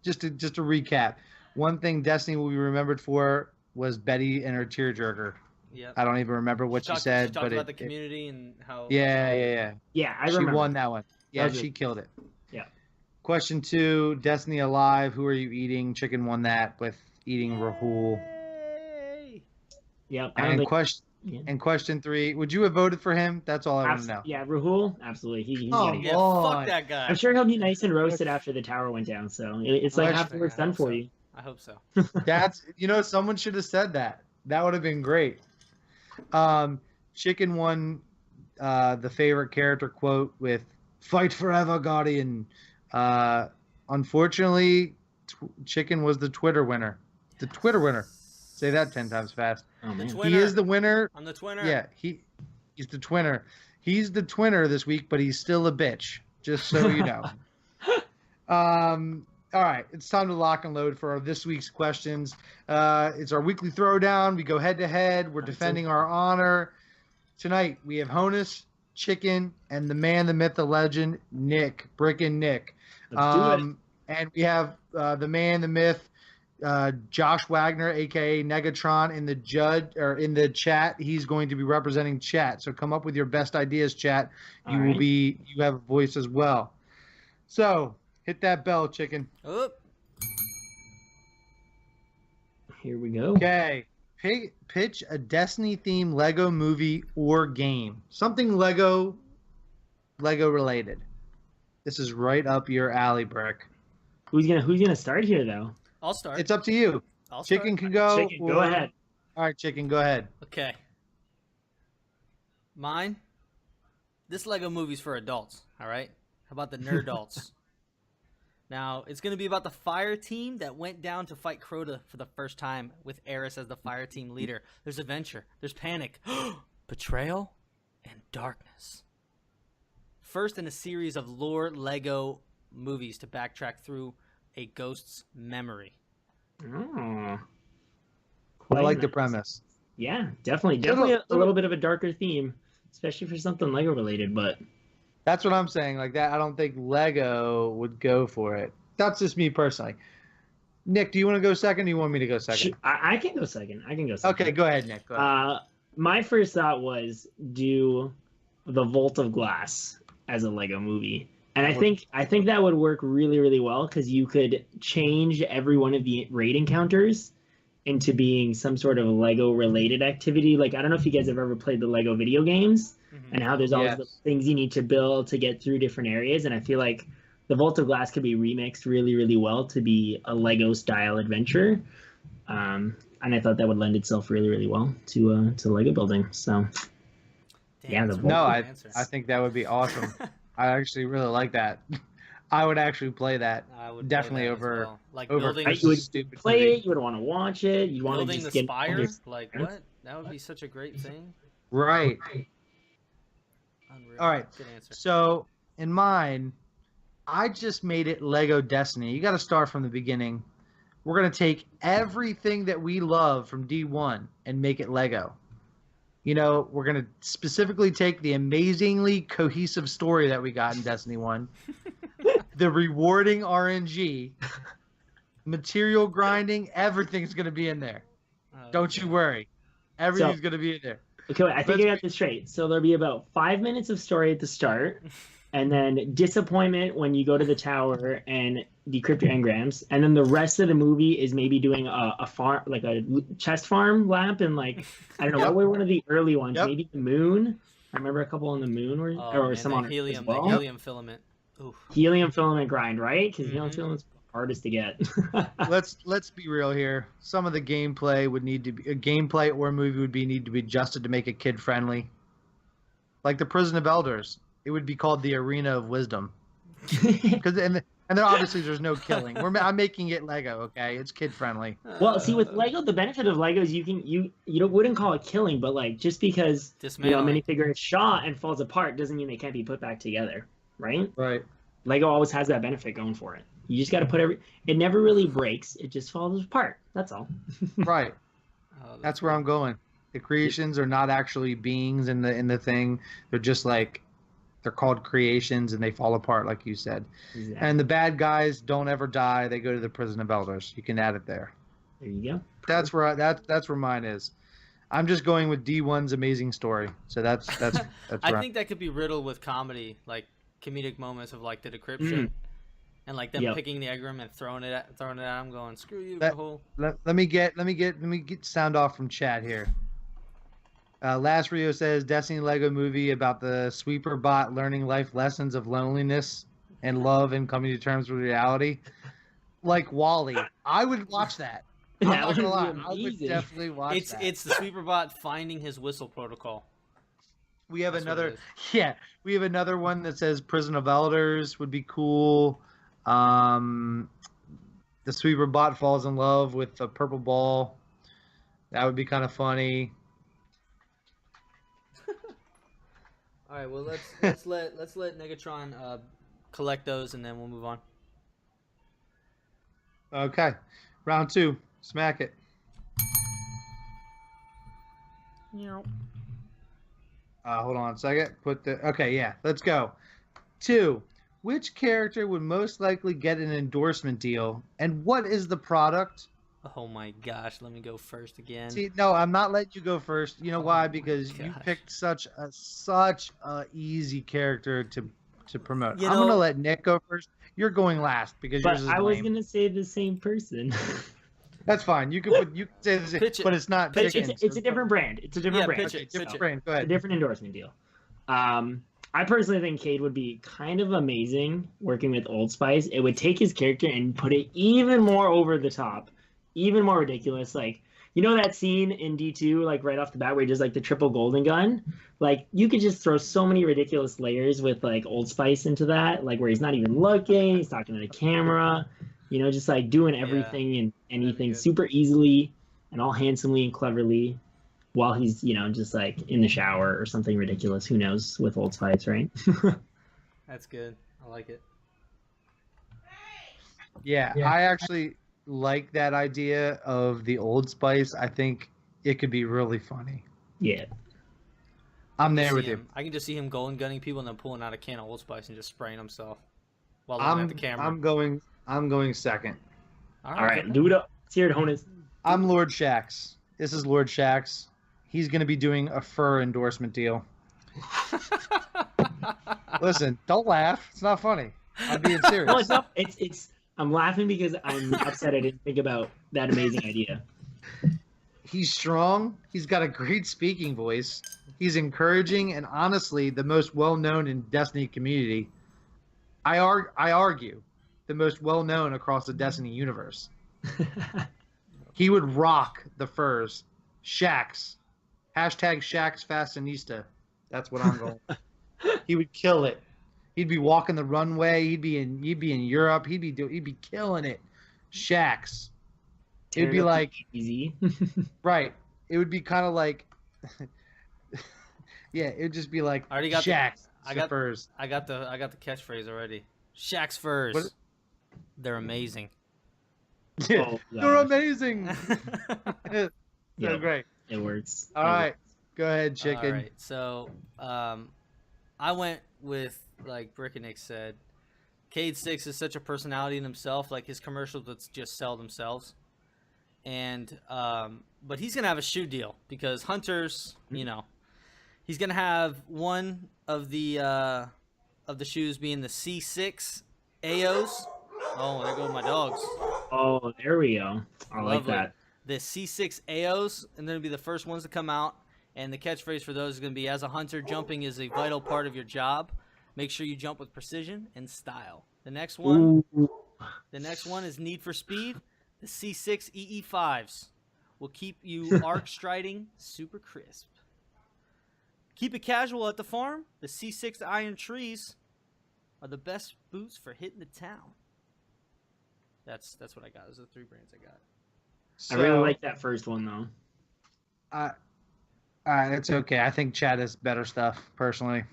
just to recap, one thing Destiny will be remembered for was Betty and her tearjerker. Yeah. I don't even remember what she said, she talked about the community and how. Yeah. Yeah, I remember. She won that one. Yeah, she killed it. Yeah. Question 2, Destiny Alive. Who are you eating? Chicken won that with eating Rahul. Yeah. And question 3, would you have voted for him? That's all I want to know. Yeah, Rahul, absolutely. He's fuck that guy. I'm sure he'll be nice and roasted after the tower went down. So it's like half the work's done for you. I hope so. That's someone should have said that. That would have been great. Chicken won the favorite character quote with "Fight forever, Guardian." Unfortunately, Chicken was the Twitter winner. The Twitter winner. Say that 10 times fast. Oh man, he is the winner. I'm the twinner. Yeah, he's the twinner. He's the twinner this week, but he's still a bitch. Just so you know. All right, it's time to lock and load for this week's questions. It's our weekly throwdown. We go head to head. We're defending our honor. Tonight, we have Honus, Chicken, and the man, the myth, the legend, Nick, BrickinNick. Let's do it. And we have the man, the myth, Josh Wagner, aka Negatron, in the chat. He's going to be representing chat. So come up with your best ideas, chat. You have a voice as well. So hit that bell, Chicken. Oh. Here we go. Okay. Pitch a Destiny-themed Lego movie or game. Something Lego related. This is right up your alley, Brick. Who's gonna start here though? I'll start. It's up to you. Chicken can go. Chicken, go ahead. All right, Chicken, go ahead. Okay. Mine. This Lego movie's for adults. All right. How about the nerdults? Now, it's going to be about the fire team that went down to fight Crota for the first time with Eris as the fire team leader. There's adventure. There's panic. Betrayal and darkness. First in a series of lore Lego movies to backtrack through a ghost's memory. Oh. I like the premise. Yeah, definitely a little bit of a darker theme, especially for something Lego related, but that's what I'm saying. Like that, I don't think Lego would go for it. That's just me personally. Nick, do you want to go second? Or do you want me to go second? I can go second. Okay, go ahead, Nick. Go ahead. My first thought was do the Vault of Glass as a Lego movie, And I think that would work really, really well because you could change every one of the raid encounters into being some sort of Lego related activity. Like, I don't know if you guys have ever played the Lego video games and how there's always the things you need to build to get through different areas. And I feel like the Vault of Glass could be remixed really, really well to be a Lego style adventure. And I thought that would lend itself really, really well to Lego building. So Damn, I think that would be awesome. I actually really like that. I would actually play that. I would definitely play that over as well. Like over building, you would stupid play movie. it, you would want to watch it, you want to building just the get spire. Like what? That would be such a great thing. Right. Unreal. All right. Good answer. So in mine, I just made it Lego Destiny. You got to start from the beginning. We're gonna take everything that we love from D1 and make it Lego. You know, we're going to specifically take the amazingly cohesive story that we got in Destiny 1, the rewarding RNG, material grinding, everything's going to be in there. Don't you worry. Everything's going to be in there. Okay, wait, I think I got this straight. So there'll be about 5 minutes of story at the start, and then disappointment when you go to the tower and decrypt your engrams, and then the rest of the movie is maybe doing a farm, like a chest farm lap, and like I don't know what were one of the early ones, maybe the moon. I remember a couple on the moon, or some on helium, as well. the helium filament. Oof. Helium filament grind, right? Because helium filament's hardest to get. Let's be real here. Some of the gameplay would need to be gameplay or movie would need to be adjusted to make it kid friendly. Like the Prison of Elders, it would be called the Arena of Wisdom. Because and then obviously there's no killing. I'm making it Lego, okay? It's kid friendly. Well, see, with Lego, the benefit of Lego is you wouldn't call it killing, but like just because a minifigure is shot and falls apart doesn't mean they can't be put back together, right? Right. Lego always has that benefit going for it. You just got to put it never really breaks. It just falls apart. That's all. Right. That's where I'm going. The creations are not actually beings in the thing. They're just like. They're called creations, and they fall apart, like you said. Exactly. And the bad guys don't ever die. They go to the Prison of Elders. You can add it there. There you go. That's where that's where mine is. I'm just going with D1's amazing story. So that's I think that could be riddled with comedy, like comedic moments of like the decryption, and like them picking the engram and throwing it at them, going screw you. Let me get sound off from chat here. Last Rio says Destiny Lego movie about the sweeper bot learning life lessons of loneliness and love and coming to terms with reality. Like WALL-E. I would watch that. I'm not gonna lie. I would definitely watch that. It's the sweeper bot finding his whistle protocol. We have another one that says Prison of Elders would be cool. The sweeper bot falls in love with a purple ball. That would be kind of funny. All right, well let's let Negatron collect those, and then we'll move on. Okay, round 2, smack it. Hold on a second. Let's go. 2. Which character would most likely get an endorsement deal, and what is the product? Oh my gosh, let me go first again. See, no, I'm not letting you go first. You know why? Because you picked such a easy character to promote. I'm gonna let Nick go first. You're going last because yours is lame. I was gonna say the same person. That's fine. You can say the same, but it's not. It's a different brand. It's a different brand. Different brand. Go ahead. A different endorsement deal. I personally think Cade would be kind of amazing working with Old Spice. It would take his character and put it even more over the top. Even more ridiculous, like you know that scene in D2, like right off the bat, where he does like the triple golden gun. Like you could just throw so many ridiculous layers with like Old Spice into that, like where he's not even looking, he's talking to the camera, you know, just like doing everything and anything super easily and all handsomely and cleverly, while he's just like in the shower or something ridiculous. Who knows with Old Spice, right? That's good. I like it. Yeah, I actually like that idea of the Old Spice. I think it could be really funny. Yeah. I'm there with you. I can just see him golden gunning people and then pulling out a can of Old Spice and just spraying himself while looking at the camera. I'm going second. All right. Do it up. Let's hear it, Honus. I'm Lord Shax. This is Lord Shax. He's going to be doing a fur endorsement deal. Listen, don't laugh. It's not funny. I'm being serious. No, it's not. It's. I'm laughing because I'm upset I didn't think about that amazing idea. He's strong. He's got a great speaking voice. He's encouraging and honestly the most well-known in Destiny community. I argue the most well-known across the Destiny universe. He would rock the furs. Shax. Hashtag Shax Fashionista. That's what I'm going. He would kill it. He'd be walking the runway. He'd be in Europe. He'd be killing it. Shax. It'd be like easy. right. It would be kind of like yeah, it'd just be like I already got Shax. furs. I got the catchphrase already. Shax's furs. What? They're amazing. Yeah, Oh, they're amazing. So Yeah. great. It works. All right. Go ahead, chicken. All right. So, I went with, like BrickinNick said, Cade Six is such a personality in himself. Like, his commercials would just sell themselves. And but he's gonna have a shoe deal because hunters, he's gonna have one of the shoes being the C6 AOs. Oh, there go my dogs. Oh, there we go. I like Lovely. that. The C6 AOs, and they'll be the first ones to come out. And the catchphrase for those is going to be, as a hunter, jumping is a vital part of your job. Make sure you jump with precision and style. The next one is Need for Speed. The C6 EE5s will keep you arc striding super crisp. Keep it casual at the farm. The C6 Iron Trees are the best boots for hitting the town. That's what I got. Those are the 3 brands I got. I really like that first one though. It's okay. I think Chad has better stuff, personally.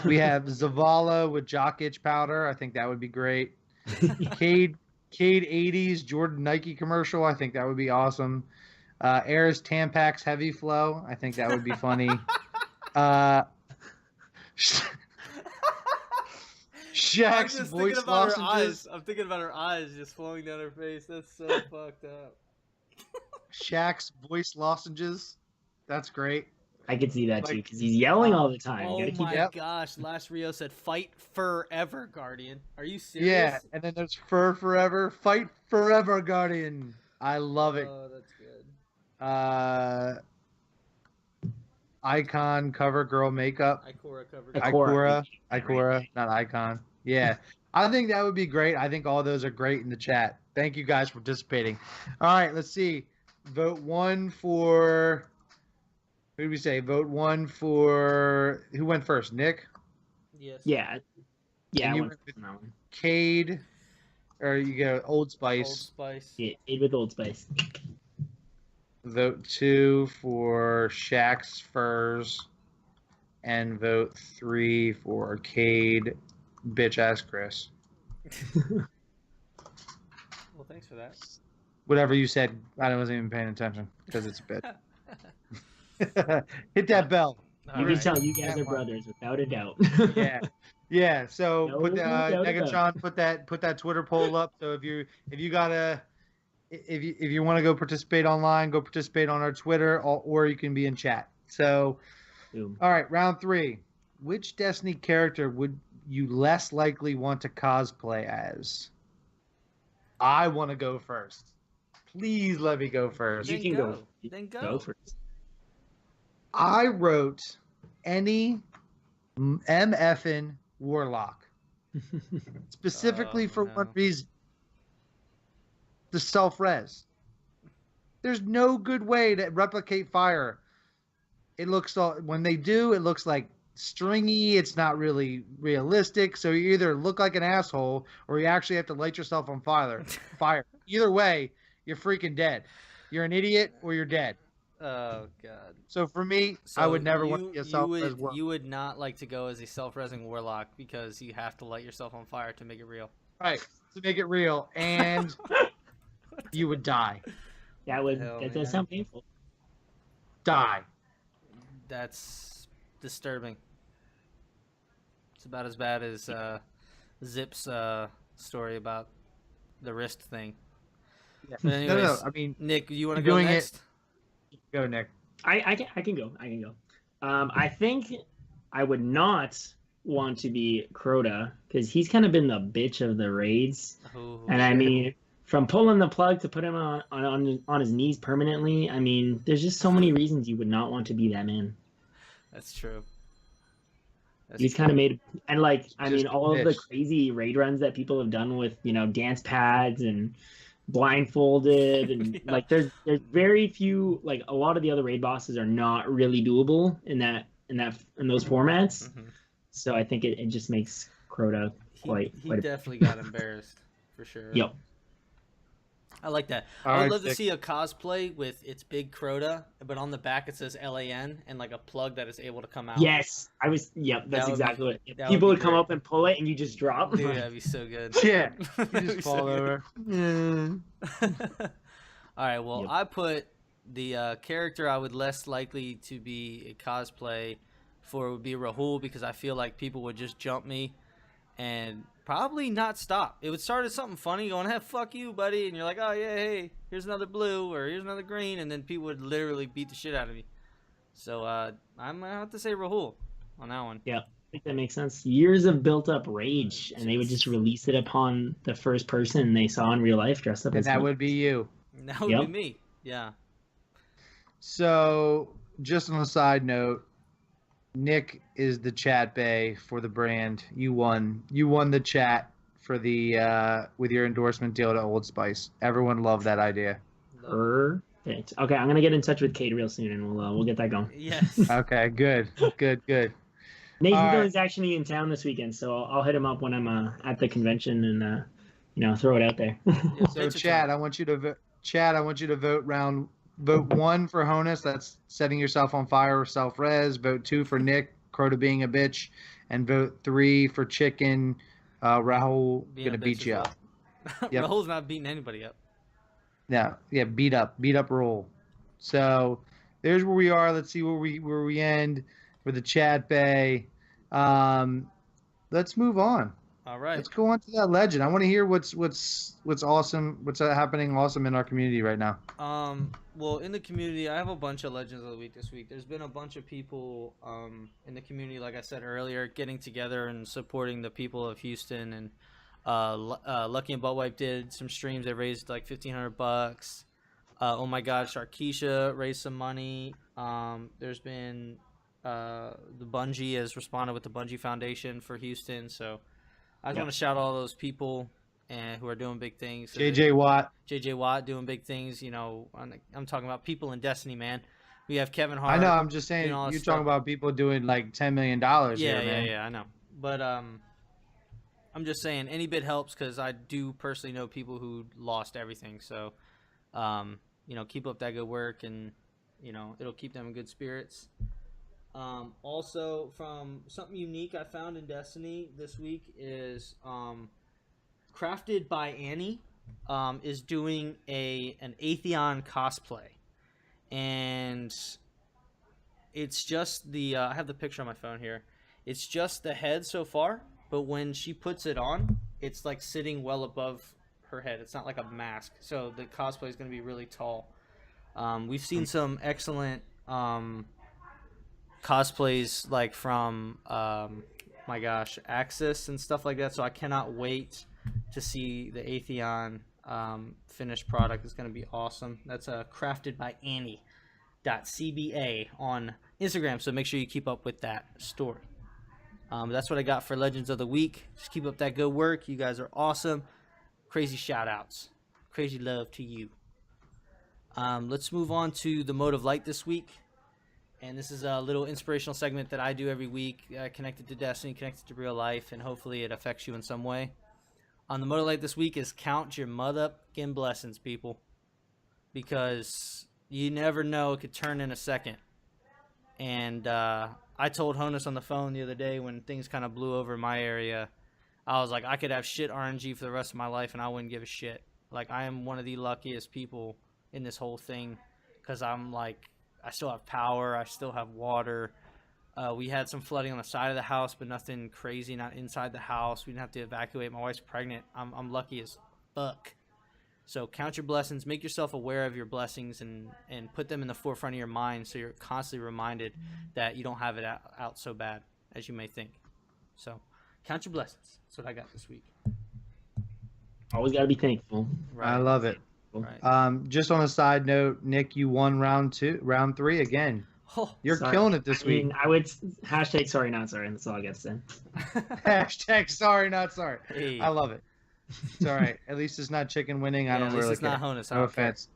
We have Zavala with Jock Itch powder. I think that would be great. Cade 80s Jordan Nike commercial. I think that would be awesome. Air's Tampax Heavy Flow. I think that would be funny. Shaq's voice lozenges. I'm thinking about her eyes just flowing down her face. That's so fucked up. Shaq's voice lozenges. That's great. I could see that too because he's yelling all the time. Oh Gotta keep my gosh! Last Rio said, "Fight forever, Guardian." Are you serious? Yeah, and then there's Fur Forever. Fight forever, Guardian. I love it. Oh, that's good. Icon cover girl makeup. Ikora covered. Ikora, not Icon. Yeah, I think that would be great. I think all those are great in the chat. Thank you guys for participating. All right, let's see. Vote 1 for. Who did we say? Vote 1 for. Who went first? Nick? Yeah. And I you went went with on that one. Cade, or you go Old Spice. Old Spice. Yeah, Cade with Old Spice. Vote 2 for Shaq's Furs. And vote 3 for Cade, bitch ass Chris. Well, thanks for that. Whatever you said, I wasn't even paying attention because it's a bit. Hit that bell. You can tell you guys are brothers without a doubt. Yeah. So No put doubt about Negatron, put that Twitter poll up. So if you want to go participate online, go participate on our Twitter, or you can be in chat. So, Boom. All right, round 3. Which Destiny character would you less likely want to cosplay as? I want to go first. Please let me go first. You can go. Then go. Go first. I wrote any MFN Warlock. Specifically for one reason. The self-res. There's no good way to replicate fire. It looks when they do, it looks like stringy. It's not really realistic. So you either look like an asshole or you actually have to light yourself on fire. Either way, you're freaking dead. You're an idiot or you're dead. Oh god. So for me, I would never want to be a self-res warlock. You would not like to go as a self-resing warlock because you have to light yourself on fire to make it real. Right, to make it real, and you would die. That does sound painful. Die. That's disturbing. It's about as bad as Zip's story about the wrist thing. Yeah. But anyways, No. I mean, Nick, you want to you're go doing next? Go, Nick. I can go. I think I would not want to be Crota because he's kind of been the bitch of the raids. Oh, And I mean, from pulling the plug to put him on his knees permanently, I mean, there's just so many reasons you would not want to be that man. that's true. He's kind of made, and like, I Just mean, all of the bitch. crazy raid runs that people have done with, dance pads and blindfolded, and Yeah. like, there's very few, like, a lot of the other raid bosses are not really doable in those formats. Mhm. So I think it just makes Crota quite. He definitely got embarrassed for sure. Yep. I like that. All I would right, love to Vic. see a cosplay with its big Crota, but on the back it says LAN and like a plug that is able to come out. Yes, I was. Yep, that's That would exactly what. that People would would be come great. up and pull it, and you just drop. Dude, that'd be so good. Yeah, you That'd just be fall so good. over. Yeah. All right, well, Yep. I put the character I would less likely to be a cosplay for would be Rahul because I feel like people would just jump me and probably not stop. It would start as something funny, going, "Hey, fuck you, buddy," and you're like, "Oh yeah, hey, here's another blue or here's another green," and then people would literally beat the shit out of me. So I'm gonna have to say Rahul on that one. Yeah, I think that makes sense. Years of built-up rage, and they would just release it upon the first person they saw in real life dressed up And as that him. would be you. And that would Yep. be me. Yeah. So, just on a side note, Nick is the chat bay for the brand. You won. You won the chat for the with your endorsement deal to Old Spice. Everyone loved that idea. Perfect. Okay, I'm gonna get in touch with Kate real soon, and we'll get that going. Yes. Okay, good, good, good. Nathan All right. Dillon's actually in town this weekend, so I'll hit him up when I'm at the convention and throw it out there. Yeah, So, pitch it to Chad, him. I want you to vote 1 for Honus. That's setting yourself on fire or self-res. Vote 2 for Nick, Crota being a bitch, and vote 3 for Chicken. Rahul Being a gonna bitch beat as you well. up. Yep. Rahul's not beating anybody up. Yeah, beat up roll. So there's where we are. Let's see where we end for the chat bay. Let's move on. All right. Let's go on to that legend. I want to hear what's awesome, what's happening awesome in our community right now. Well, in the community, I have a bunch of Legends of the Week this week. There's been a bunch of people in the community, like I said earlier, getting together and supporting the people of Houston. And Lucky and Buttwipe did some streams. They raised like $1,500. Oh my God, Sharkeisha raised some money. There's been the Bungie has responded with the Bungie Foundation for Houston. So I just want to shout all those people and who are doing big things. JJ Watt doing big things. I'm talking about people in Destiny, man. We have Kevin Hart. I know. I'm just saying. doing all You're this talking stuff. about people doing like $10 million here, man. Yeah, I know. But I'm just saying any bit helps because I do personally know people who lost everything. So, keep up that good work and, it'll keep them in good spirits. Also, from something unique I found in Destiny this week is Crafted by Annie is doing an Atheon cosplay. And it's just I have the picture on my phone here. It's just the head so far, but when she puts it on, it's like sitting well above her head. It's not like a mask. So the cosplay is going to be really tall. We've seen some excellent cosplays like from Axis and stuff like that. So I cannot wait to see the Atheon finished product. It's going to be awesome. That's crafted by Annie.cba on Instagram. So make sure you keep up with that story. That's what I got for Legends of the Week. Just keep up that good work. You guys are awesome. Crazy shout outs. Crazy love to you. Let's move on to the Mode of Light this week. And this is a little inspirational segment that I do every week, connected to Destiny, connected to real life, and hopefully it affects you in some way. On the Mode of Light this week is count your motherfucking blessings, people. Because you never know, it could turn in a second. And I told Honus on the phone the other day when things kind of blew over my area, I was like, I could have shit RNG for the rest of my life and I wouldn't give a shit. Like, I am one of the luckiest people in this whole thing because I'm like, I still have power, I still have water. We had some flooding on the side of the house, but nothing crazy, not inside the house. We didn't have to evacuate. My wife's pregnant. I'm lucky as fuck. So count your blessings. Make yourself aware of your blessings and put them in the forefront of your mind so you're constantly reminded that you don't have it out so bad as you may think. So count your blessings. That's what I got this week. Always got to be thankful. Right. I love it. Right. Just on a side note, Nick, you won round 3 again. Oh, You're sorry. killing it this week. I would hashtag sorry not sorry. That's all I got to say. Hashtag sorry not sorry. Hey. I love it. It's all right. At least it's not chicken winning. I Yeah, don't at least really it's care. not Honus. No offense.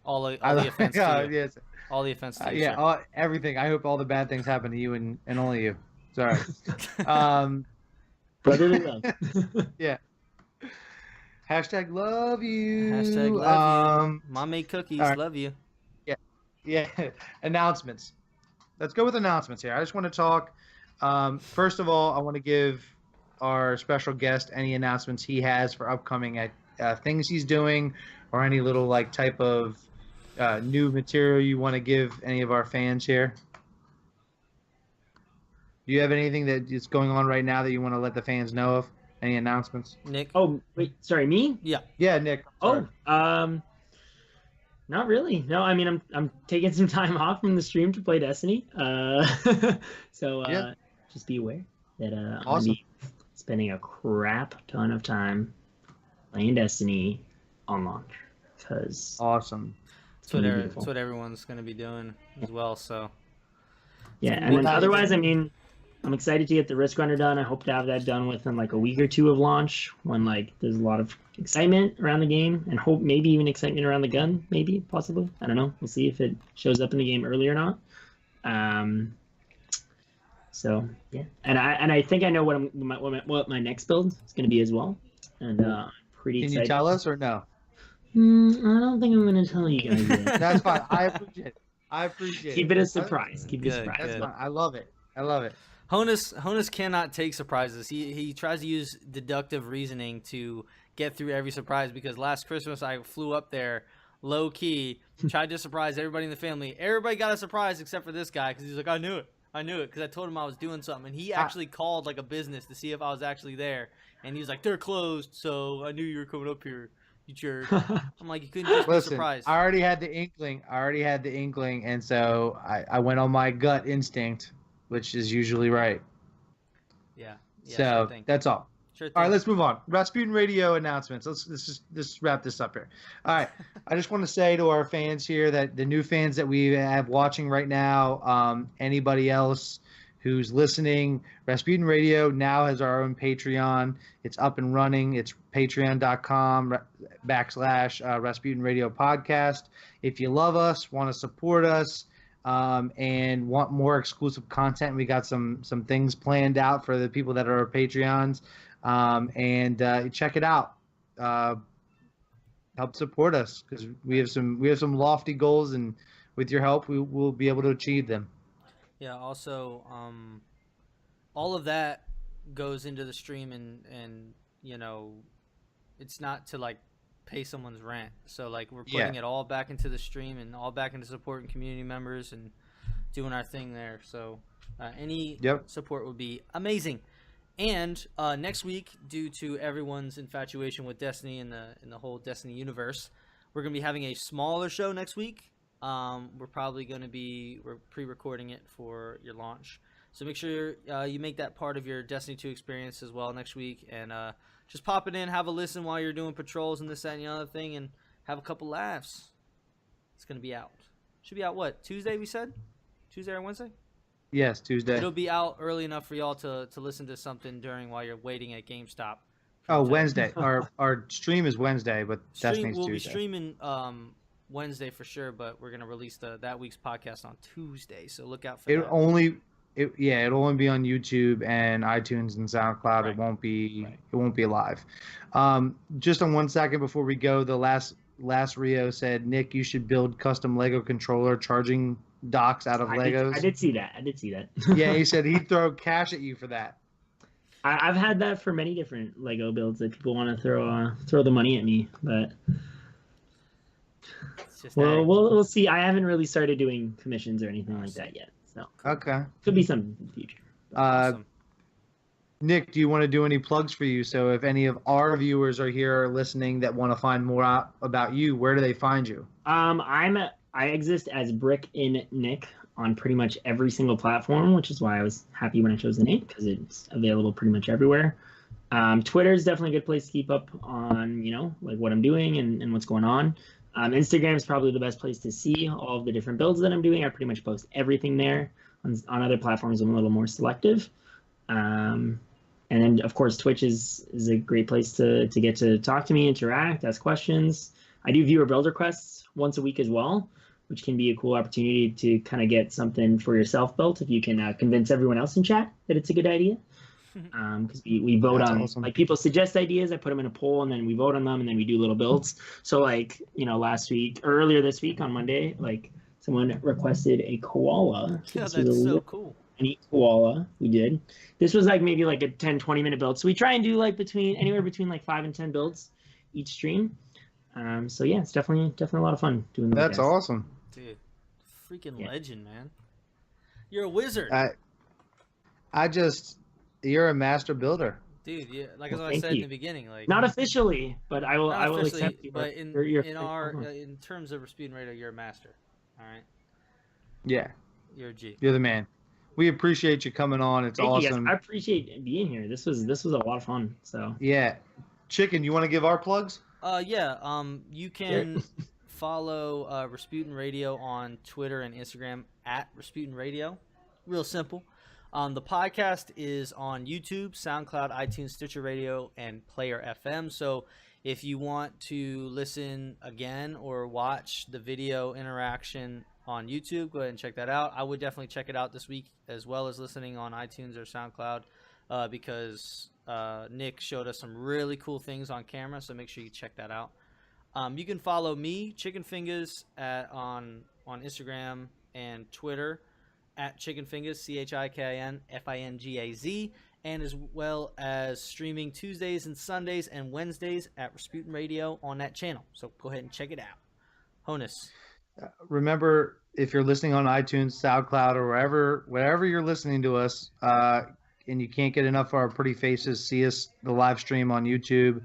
All the offense to you. Yes. All the offense to you. Yeah. sir. Everything. I hope all the bad things happen to you and only you. Sorry. um, Brotherly love. yeah. Hashtag love you. Hashtag love you. Mom made cookies. right. Love you. Yeah. Announcements. Let's go with announcements here. I just want to talk. First of all, I want to give our special guest any announcements he has for upcoming things he's doing, or any little like type of new material you want to give any of our fans here. Do you have anything that is going on right now that you want to let the fans know of? Any announcements? Nick. Oh wait, sorry, me? Yeah, Nick. Sorry. Not really. No, I mean I'm taking some time off from the stream to play Destiny. So Yeah. just be aware that I'm Awesome. gonna be spending a crap ton of time playing Destiny on launch. Because Awesome. That's what everyone's going to be doing as well. So yeah, and then otherwise, I mean, I'm excited to get the Risk Runner done. I hope to have that done within like a week or two of launch, when like there's a lot of excitement around the game, and hope maybe even excitement around the gun, maybe possibly. I don't know. We'll see if it shows up in the game early or not. So yeah, and I think I know what my next build is going to be as well, and pretty Can excited. you tell us or no? I don't think I'm going to tell you guys yet. That's fine. I appreciate it. Keep it a surprise. Keep it a Good, surprise. That's good. fine. I love it. Honus cannot take surprises. He tries to use deductive reasoning to get through every surprise, because last Christmas I flew up there low key, tried to surprise everybody in the family. Everybody got a surprise except for this guy, because he's like, I knew it because I told him I was doing something, and he actually called like a business to see if I was actually there, and he was like, they're closed, so I knew you were coming up here. You jerk. I'm like, you couldn't just be Listen, surprised. I already had the inkling, and so I went on my gut instinct, which is usually right. Yeah. So sure thing. that's all. Sure thing. All right, let's move on. Rasputin Radio announcements. Let's just wrap this up here. All right, I just want to say to our fans here, that the new fans that we have watching right now, anybody else who's listening, Rasputin Radio now has our own Patreon. It's up and running. It's patreon.com/Rasputin Radio Podcast. If you love us, want to support us, and want more exclusive content, we got some things planned out for the people that are our Patreons. And check it out. Help support us, because we have some lofty goals, and with your help, we will be able to achieve them. Yeah. Also, all of that goes into the stream, and you know, it's not to like pay someone's rent. So like we're putting it all back into the stream and all back into supporting community members and doing our thing there. So any support would be amazing. And next week, due to everyone's infatuation with Destiny and the whole Destiny universe, we're gonna be having a smaller show next week. We're pre-recording it for your launch, so make sure you make that part of your Destiny 2 experience as well next week, and just pop it in, have a listen while you're doing patrols and this, that, and the other thing, and have a couple laughs. It's gonna be out. Should be out what, Tuesday? We said Tuesday or Wednesday? Yes, Tuesday. It'll be out early enough for y'all to listen to something while you're waiting at GameStop. Oh, Wednesday. Our stream is Wednesday, but Destiny's We'll Tuesday. be streaming Wednesday for sure, but we're gonna release that week's podcast on Tuesday, so look out for that. It'll only be on YouTube and iTunes and SoundCloud. Right. It won't be live. Just on 1 second before we go, the last Rio said, Nick, you should build custom Lego controller charging docks out of Legos. I did see that. Yeah, he said he'd throw cash at you for that. I've had that for many different Lego builds that people want to throw the money at me, but we'll see. I haven't really started doing commissions or anything like that yet, so Okay. could be something in the future. Awesome. Nick, do you want to do any plugs for you? So if any of our viewers are here listening that want to find more out about you, where do they find you? I exist as BrickinNick on pretty much every single platform, which is why I was happy when I chose the name, because it's available pretty much everywhere. Twitter is definitely a good place to keep up on, like what I'm doing and what's going on. Instagram is probably the best place to see all of the different builds that I'm doing. I pretty much post everything there. On other platforms, I'm a little more selective. And then, of course, Twitch is a great place to get to talk to me, interact, ask questions. I do viewer build requests once a week as well, which can be a cool opportunity to kind of get something for yourself built if you can convince everyone else in chat that it's a good idea. Because we vote That's on, awesome. like, people suggest ideas, I put them in a poll, and then we vote on them, and then we do little builds. So, like, last week, or earlier this week on Monday, like, someone requested a koala. Yeah, This that's was a so little cool. neat koala. We did. This was like maybe like a 10-20 minute build. So we try and do like anywhere between like 5 and 10 builds each stream. So yeah, it's definitely a lot of fun doing those. That's guys. awesome. Dude, freaking Yeah. legend, man. You're a wizard. You're a master builder. Dude, yeah, like Well, as I thank said in you. the beginning, like Not officially, but I will not I will officially, accept you. but your in terms of Rasputin Radio, you're a master. All right, Yeah, you're a G. you're the man. We appreciate you coming on. It's Thank you, guys. awesome. I appreciate being here. This was a lot of fun. So Yeah. Chicken, you want to give our plugs? Yeah. You can follow Rasputin Radio on Twitter and Instagram at Rasputin Radio. Real simple. The podcast is on YouTube, SoundCloud, iTunes, Stitcher Radio, and Player FM. So if you want to listen again or watch the video interaction on YouTube, go ahead and check that out. I would definitely check it out this week, as well as listening on iTunes or SoundCloud, because Nick showed us some really cool things on camera, so make sure you check that out. You can follow me, Chicken Fingers, on Instagram and Twitter at Chicken Fingers, ChikinFingaz, and as well as streaming Tuesdays and Sundays and Wednesdays at Rasputin Radio on that channel. So go ahead and check it out. Honus. Remember, if you're listening on iTunes, SoundCloud, or wherever you're listening to us, and you can't get enough of our pretty faces, see us the live stream on YouTube.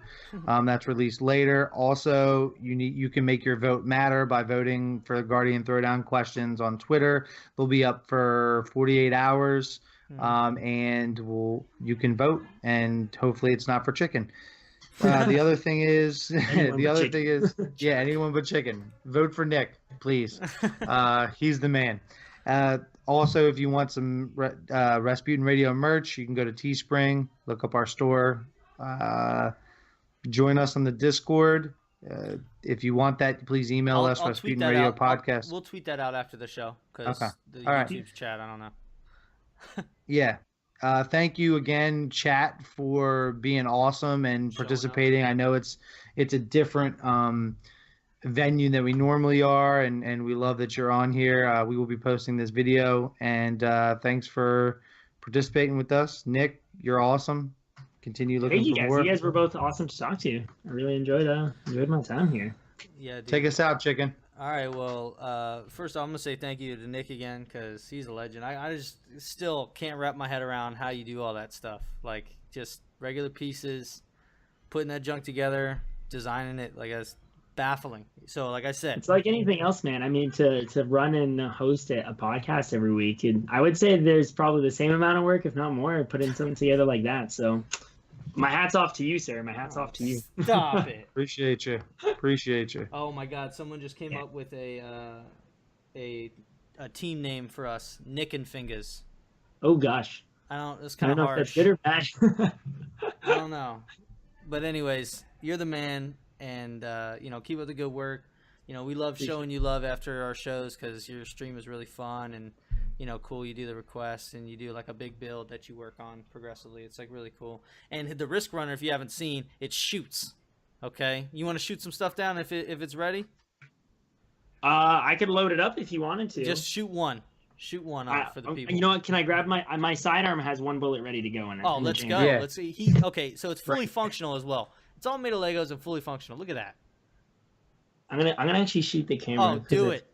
That's released later. Also, you can make your vote matter by voting for the Guardian Throwdown questions on Twitter. They'll be up for 48 hours, and you can vote, and hopefully it's not for chicken. The other thing is, yeah, anyone but chicken. Vote for Nick, please. He's the man. Also, if you want some Rasputin Radio merch, you can go to Teespring, look up our store, join us on the Discord. If you want that, please email us, Rasputin Radio Podcast. We'll tweet that out after the show, because the All right. YouTube's chat, I don't know. Yeah. Thank you again, chat, for being awesome and participating. I know it's a different venue than we normally are, and we love that you're on here. We will be posting this video, and thanks for participating with us. Nick, you're awesome. Continue looking thank you for guys. more. You guys were both awesome to talk to. I really enjoyed my time here. Yeah, dude. Take us out, chicken. All right, well, first off, I'm going to say thank you to Nick again, because he's a legend. I just still can't wrap my head around how you do all that stuff. Like, just regular pieces, putting that junk together, designing it, like, it's baffling. So, like I said, it's like anything else, man. I mean, to run and host a podcast every week, and I would say there's probably the same amount of work, if not more, putting something together like that. So my hat's off to you, sir. My hat's off to you. Stop it. Appreciate you. Oh my God! Someone just came up with a team name for us, Nick and Fingers. Oh gosh. It's I kind don't of know if harsh. that's good or bad. I don't know. But anyways, you're the man, and keep up the good work. We love showing you love after our shows, because your stream is really fun and cool. You do the requests, and you do like a big build that you work on progressively. It's like really cool. And the Risk Runner, if you haven't seen, it shoots. Okay, you want to shoot some stuff down if it's ready? I could load it up if you wanted to. Just shoot one. Shoot one off for the people. You know what? Can I grab my sidearm has one bullet ready to go in it. Oh, let's go. Yeah. Let's see. Okay, so it's fully functional as well. It's all made of Legos and fully functional. Look at that. I'm gonna actually shoot the camera. Oh, do it.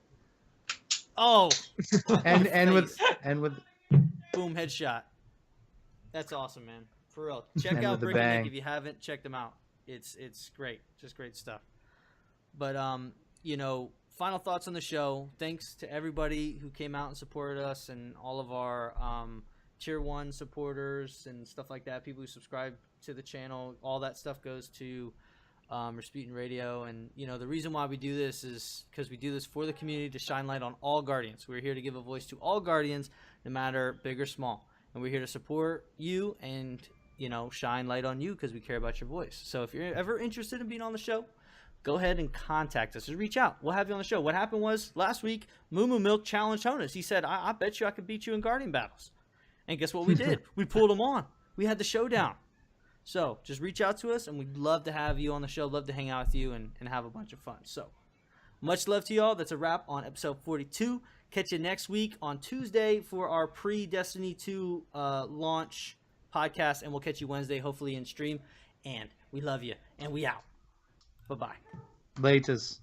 Oh. and with Boom, headshot. That's awesome, man. For real. Check And out with the BrickinNick bang. if you haven't checked them out. It's great. Just great stuff. But final thoughts on the show. Thanks to everybody who came out and supported us, and all of our tier 1 supporters and stuff like that, people who subscribe to the channel. All that stuff goes to Rasputin Radio. And the reason why we do this is because we do this for the community, to shine light on all Guardians. We're here to give a voice to all Guardians, no matter big or small, and we're here to support you and shine light on you because we care about your voice. So if you're ever interested in being on the show, go ahead and contact us. Just reach out. We'll have you on the show. What happened was, last week, Moo Moo Milk challenged Honus. He said, I bet you I could beat you in Guardian battles. And guess what we did? We pulled him on. We had the showdown. So just reach out to us, and we'd love to have you on the show. Love to hang out with you and have a bunch of fun. So much love to y'all. That's a wrap on episode 42. Catch you next week on Tuesday for our pre-Destiny 2 launch podcast, and we'll catch you Wednesday, hopefully in stream. And we love you, and we out. Bye-bye. Latest.